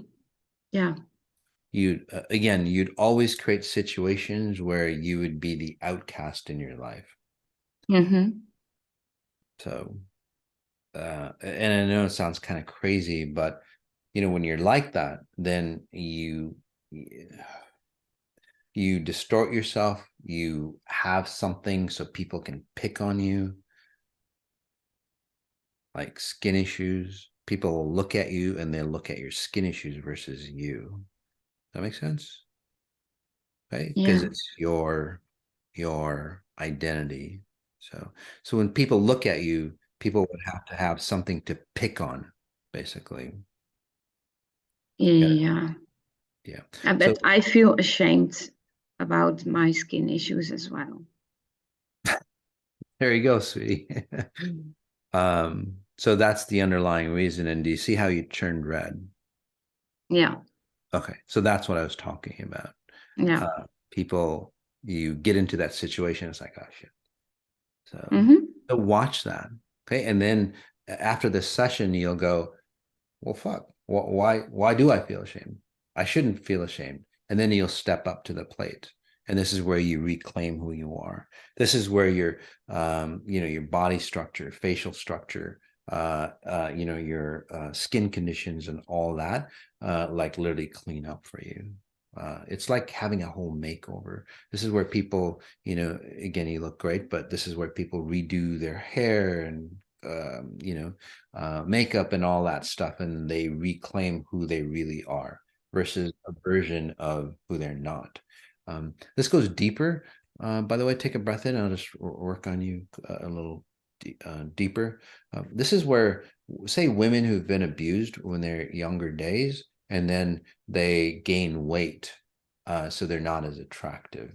You'd always create situations where you would be the outcast in your life. So, and I know it sounds kind of crazy, but when you're like that, then you distort yourself. You have something so people can pick on you, like skin issues. People will look at you and they'll look at your skin issues versus you. That makes sense? Okay, because it's your identity. So when people look at you, people would have to have something to pick on, basically. Yeah. Yeah. But I feel ashamed about my skin issues as well. There you go, sweetie. So that's the underlying reason. And do you see how you turned red? Yeah. Okay, so that's what I was talking about. Yeah. People, you get into that situation, it's like, oh shit. So watch that. Okay. And then after this session, you'll go, well, fuck, why do I feel ashamed? I shouldn't feel ashamed. And then you'll step up to the plate. And this is where you reclaim who you are. This is where your body structure, facial structure, your skin conditions and all that, like literally clean up for you. It's like having a whole makeover. This is where people, again, you look great, but this is where people redo their hair and, makeup and all that stuff, and they reclaim who they really are versus a version of who they're not. This goes deeper. By the way, take a breath in. I'll just work on you a little deeper. This is where, say, women who've been abused when they're younger days, and then they gain weight, so they're not as attractive.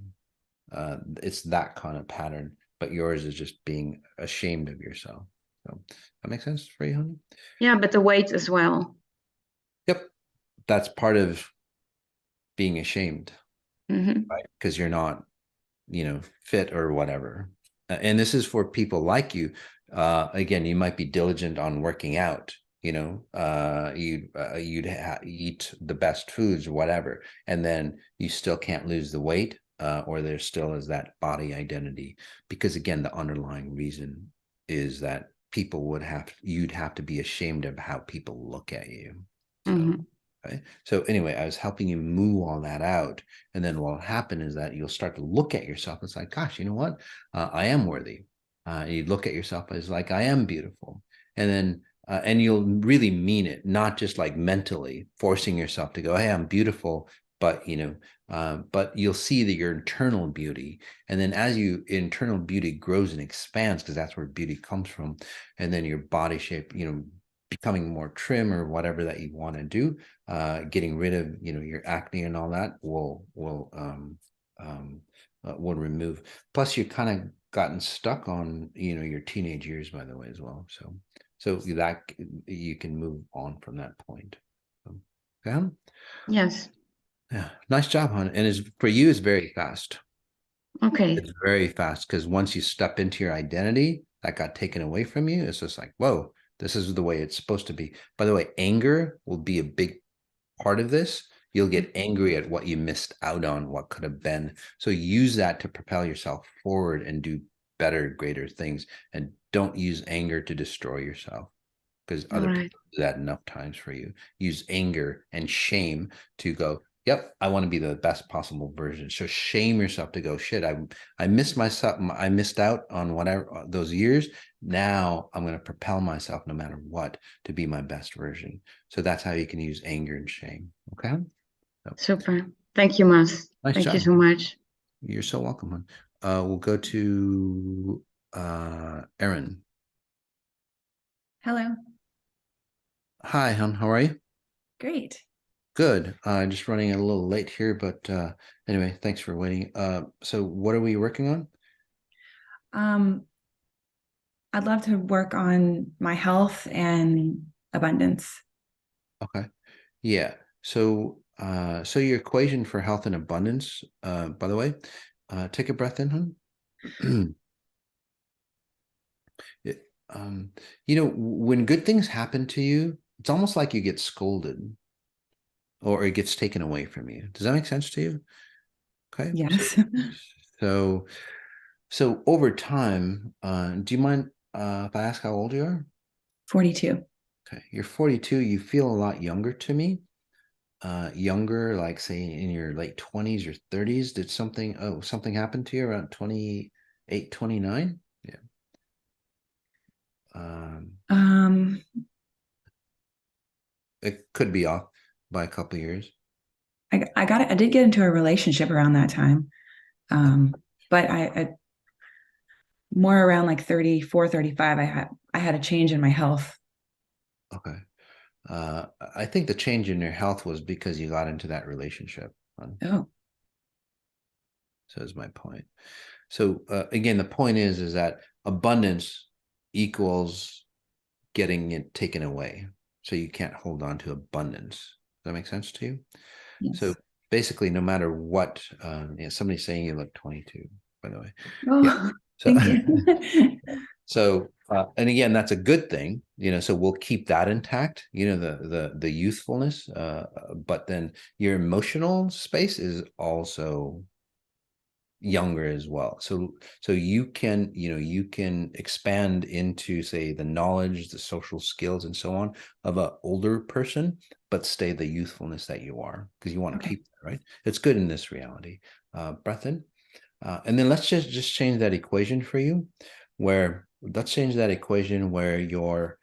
It's that kind of pattern, but yours is just being ashamed of yourself. So that makes sense for you, honey? Yeah, but the weight as well. Yep. That's part of being ashamed, right? Because you're not, fit or whatever. And this is for people like you. Again, you might be diligent on working out. You'd eat the best foods or whatever, and then you still can't lose the weight, or there still is that body identity. Because again, the underlying reason is that you'd have to be ashamed of how people look at you. So, Okay. So anyway, I was helping you move all that out. And then what'll happen is that you'll start to look at yourself. It's like, gosh, you know what? I am worthy. You look at yourself as like, I am beautiful. And then, and you'll really mean it, not just like mentally forcing yourself to go, hey, I'm beautiful, but, you know, but you'll see that your internal beauty. And then as internal beauty grows and expands, because that's where beauty comes from. And then your body shape, you know, becoming more trim or whatever that you want to do, getting rid of, you know, your acne and all that will remove. Plus you kind of gotten stuck on, you know, your teenage years, by the way, as well. So that you can move on from that point. Okay. Yes. Yeah. Nice job, hon. And for you, it's very fast. Okay. It's very fast because once you step into your identity that got taken away from you, it's just like, whoa, this is the way it's supposed to be. By the way, anger will be a big part of this. You'll get angry at what you missed out on, what could have been. So use that to propel yourself forward and do better, greater things. And don't use anger to destroy yourself, because other people do that enough times for you. Use anger and shame to go, yep, I want to be the best possible version. So shame yourself to go, shit, I missed myself. I missed out on whatever those years. Now I'm going to propel myself no matter what to be my best version. So that's how you can use anger and shame. Okay. So, super. Thank you, Mas. Nice Thank job. you so much. You're so welcome, hon. We'll go to Erin. Hello. Hi, hon. How are you? Great. Good. Just running a little late here, but anyway, thanks for waiting. So what are we working on? I'd love to work on my health and abundance. Okay. Yeah. So so your equation for health and abundance, by the way, take a breath in, hon. You know, when good things happen to you, it's almost like you get scolded or it gets taken away from you. Does that make sense to you? Okay. Yes. So over time, do you mind if I ask how old you are? 42. Okay. You're 42. You feel a lot younger to me. Younger, like say in your late 20s or 30s. Did something happen to you around 28, 29? Yeah. It could be off by a couple of years. I did get into a relationship around that time. But I more around like 34, 35, I had a change in my health. Okay. I think the change in your health was because you got into that relationship. Oh. So is my point. So again, the point is that abundance equals getting it taken away. So you can't hold on to abundance. Does that make sense to you? Yes. So basically, no matter what, somebody's saying you look 22, by the way. Oh, yeah. So, thank you. So, and again, that's a good thing, you know, so we'll keep that intact, you know, the youthfulness, but then your emotional space is also younger as well. So you can, you know, you can expand into, say, the knowledge, the social skills and so on of an older person, but stay the youthfulness that you are, because you want to keep that, right? It's good in this reality. Breath in. And then let's just change that equation for you, where let's change that equation where your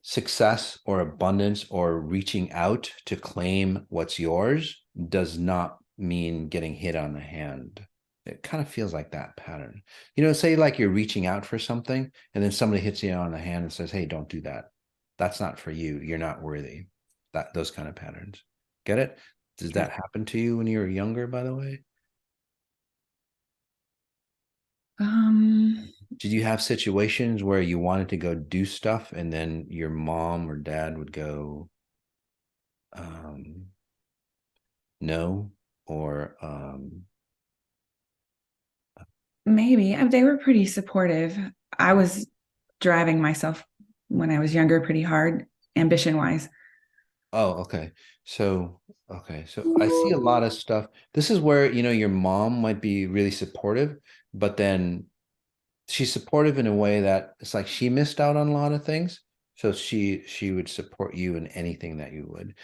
success or abundance or reaching out to claim what's yours does not mean getting hit on the hand. It kind of feels like that pattern. You know, say like you're reaching out for something and then somebody hits you on the hand and says, hey, don't do that. That's not for you. You're not worthy. Those kind of patterns. Get it? Did that happen to you when you were younger, by the way? Did you have situations where you wanted to go do stuff and then your mom or dad would go, no, or maybe they were pretty supportive. I was driving myself when I was younger pretty hard, ambition wise. Oh, okay. So I see a lot of stuff. This is where, you know, your mom might be really supportive, but then she's supportive in a way that it's like she missed out on a lot of things. So she would support you in anything that you would.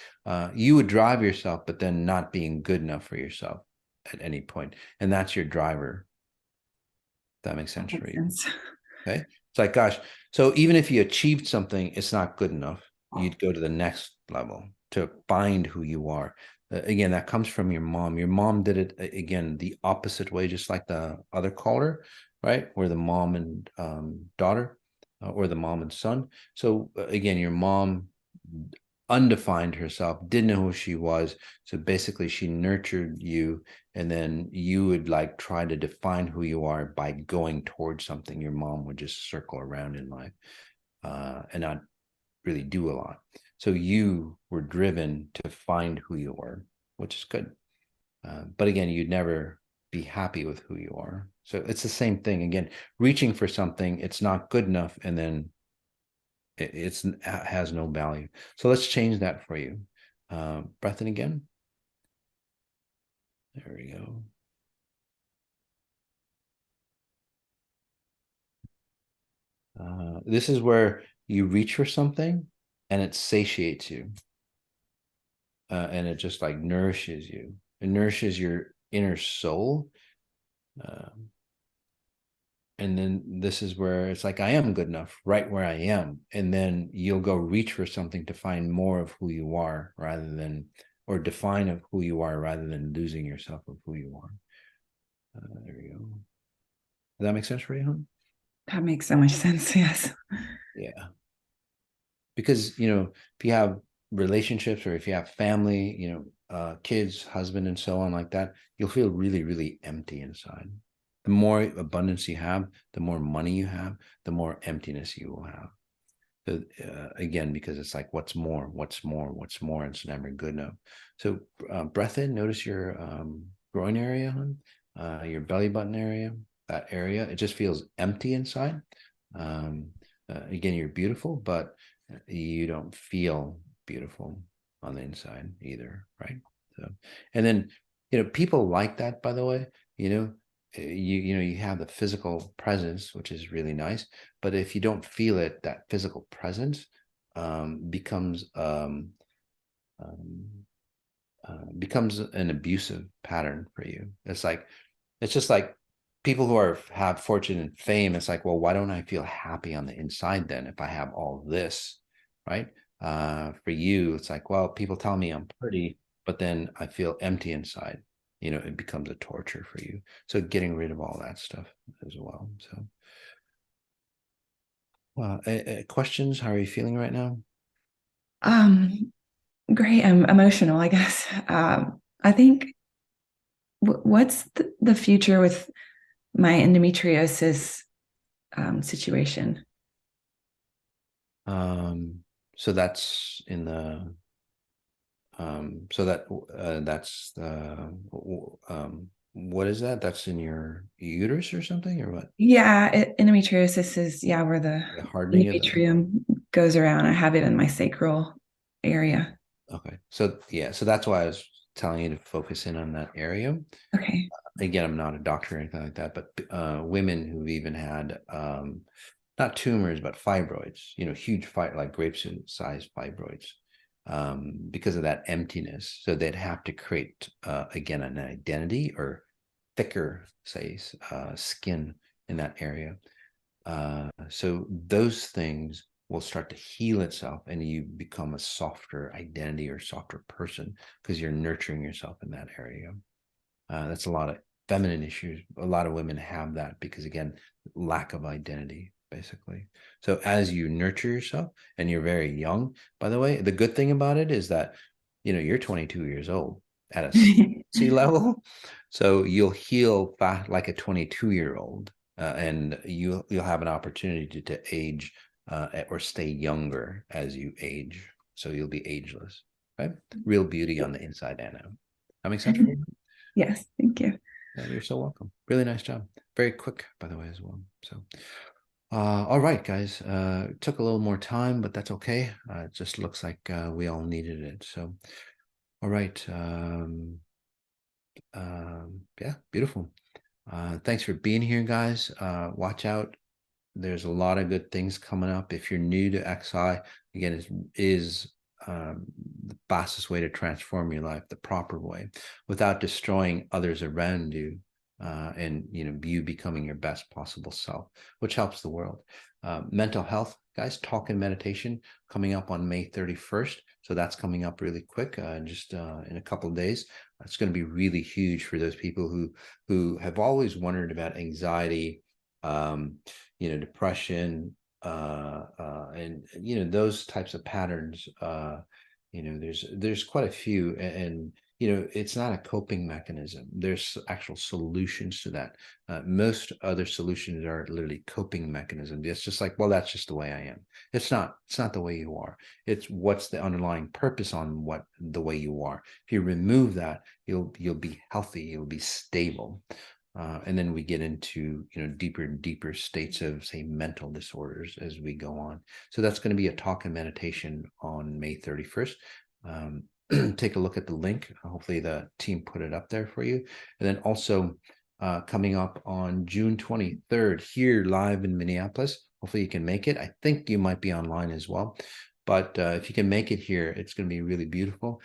You would drive yourself, but then not being good enough for yourself at any point. And that's your driver. That makes sense for you. Okay. It's like, gosh, so even if you achieved something, it's not good enough. You'd go to the next level to find who you are. Again, that comes from your mom. Your mom did it again the opposite way, just like the other caller, right? Where the mom and daughter, or the mom and son. So again, your mom undefined herself, didn't know who she was. So basically, she nurtured you, and then you would like try to define who you are by going towards something. Your mom would just circle around in life and not really do a lot. So you were driven to find who you were, which is good. But again, you'd never be happy with who you are. So it's the same thing. Again, reaching for something, it's not good enough, and then it has no value. So let's change that for you. Breath in again. There we go. This is where you reach for something and it satiates you. And it just like nourishes you. It nourishes your inner soul. And then this is where it's like, I am good enough right where I am. And then you'll go reach for something to find more of who you are rather than, or define of who you are rather than losing yourself of who you are. There we go. Does that make sense for you, hon? That makes so much sense. Yes. Yeah. Because, you know, if you have relationships or if you have family, you know, kids, husband, and so on like that, you'll feel really, really empty inside. The more abundance you have, the more money you have, the more emptiness you will have. So, again, because it's like, what's more, what's more, what's more, it's never good enough. So breath in, notice your groin area, hon, your belly button area, that area. It just feels empty inside. Again, you're beautiful, but you don't feel beautiful on the inside either, right? So, and then, you know, people like that, by the way, you know, you know, you have the physical presence, which is really nice, but if you don't feel it, that physical presence becomes an abusive pattern for you. It's just like people who have fortune and fame. It's like, well, why don't I feel happy on the inside then if I have all this, right? For you, it's like, well, people tell me I'm pretty, but then I feel empty inside. You know, it becomes a torture for you. So getting rid of all that stuff as well. So, questions? How are you feeling right now? Great. I'm emotional, I guess. I think what's the future with my endometriosis situation? So that's in the so that's what is that? That's in your uterus or something, or what? Yeah, endometriosis is where the hardening endometrium goes around. I have it in my sacral area. Okay, so yeah, so that's why I was telling you to focus in on that area. Okay. Again, I'm not a doctor or anything like that, but women who've even had not tumors but fibroids, you know, huge like grapefruit-sized fibroids, because of that emptiness. So they'd have to create again an identity or thicker, say, skin in that area. So those things will start to heal itself and you become a softer identity or softer person because you're nurturing yourself in that area. That's a lot of feminine issues. A lot of women have that because, again, lack of identity, basically. So as you nurture yourself and you're very young, by the way, the good thing about it is that, you know, you're 22 years old at a sea level. So you'll heal back like a 22-year-old. And you'll have an opportunity to age or stay younger as you age. So you'll be ageless, right? Real beauty on the inside and out. That makes sense for you? Yes, thank you. Yeah, you're so welcome. Really nice job. Very quick, by the way, as well. So, all right, guys. It took a little more time, but that's okay. It just looks like we all needed it. So, all right. Yeah, beautiful. Thanks for being here, guys. Watch out There's a lot of good things coming up. If you're new to XI, again, it is the fastest way to transform your life, the proper way, without destroying others around you, and you becoming your best possible self, which helps the world. Mental health, guys, talk and meditation coming up on May 31st. So that's coming up really quick, just in a couple of days. It's going to be really huge for those people who have always wondered about anxiety, depression, and those types of patterns. There's quite a few, and it's not a coping mechanism. There's actual solutions to that. Most other solutions are literally coping mechanisms. It's just like, well, that's just the way I am. It's not the way you are. It's what's the underlying purpose on what the way you are. If you remove that, you'll be healthy, you'll be stable. And then we get into deeper and deeper states of, say, mental disorders as we go on. So that's going to be a talk and meditation on May 31st. Take a look at the link. Hopefully the team put it up there for you. And then also coming up on June 23rd here live in Minneapolis. Hopefully you can make it. I think you might be online as well. But if you can make it here, it's going to be really beautiful.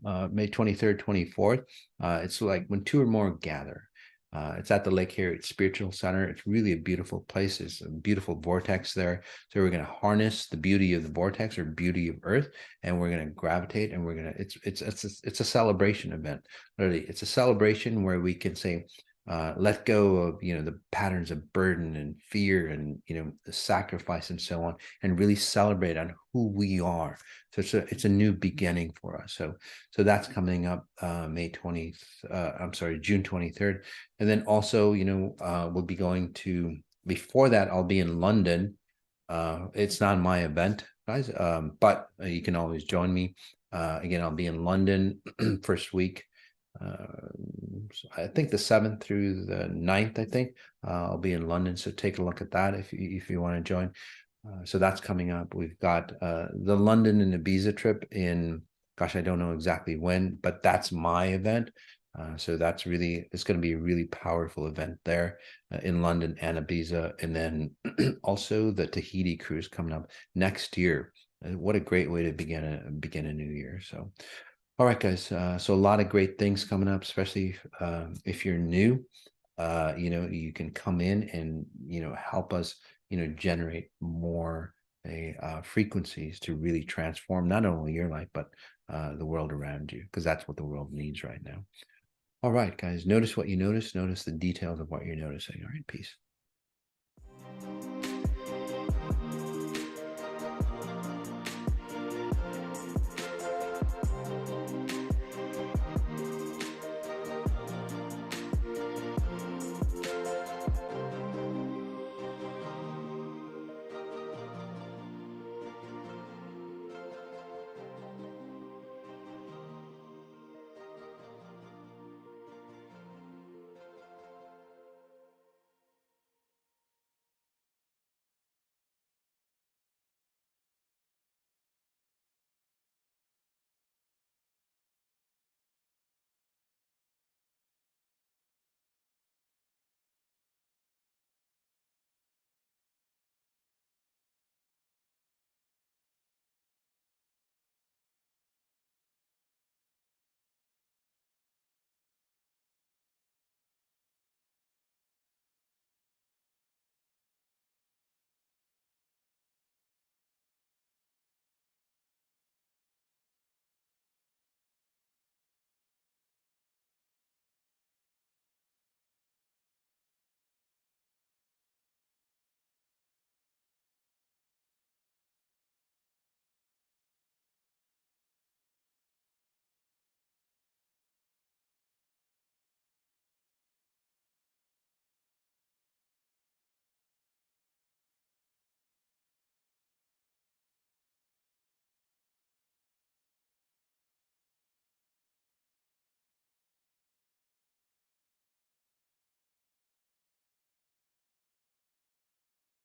May 23rd, 24th. It's like when two or more gather. It's at the Lake Harriet Spiritual Center. It's really a beautiful place. It's a beautiful vortex there. So we're going to harness the beauty of the vortex or beauty of Earth, and we're going to gravitate, and we're going to. It's a celebration event. Literally, it's a celebration where we can say, let go of the patterns of burden and fear and the sacrifice and so on, and really celebrate on who we are. So it's a new beginning for us. So that's coming up June 23rd. And then also we'll be going to, before that I'll be in London. It's not my event, guys, but you can always join me. Again, I'll be in London first week. I think the 7th through the 9th, I think I'll be in London. So take a look at that if you want to join. So that's coming up. We've got the London and Ibiza trip in, gosh, I don't know exactly when, but that's my event. So it's going to be a really powerful event there in London and Ibiza. And then also the Tahiti cruise coming up next year. What a great way to begin a new year. So all right, guys. So a lot of great things coming up, especially if you're new. You can come in and help us generate more frequencies to really transform not only your life but the world around you, because that's what the world needs right now. All right, guys. Notice what you notice. Notice the details of what you're noticing. All right, peace.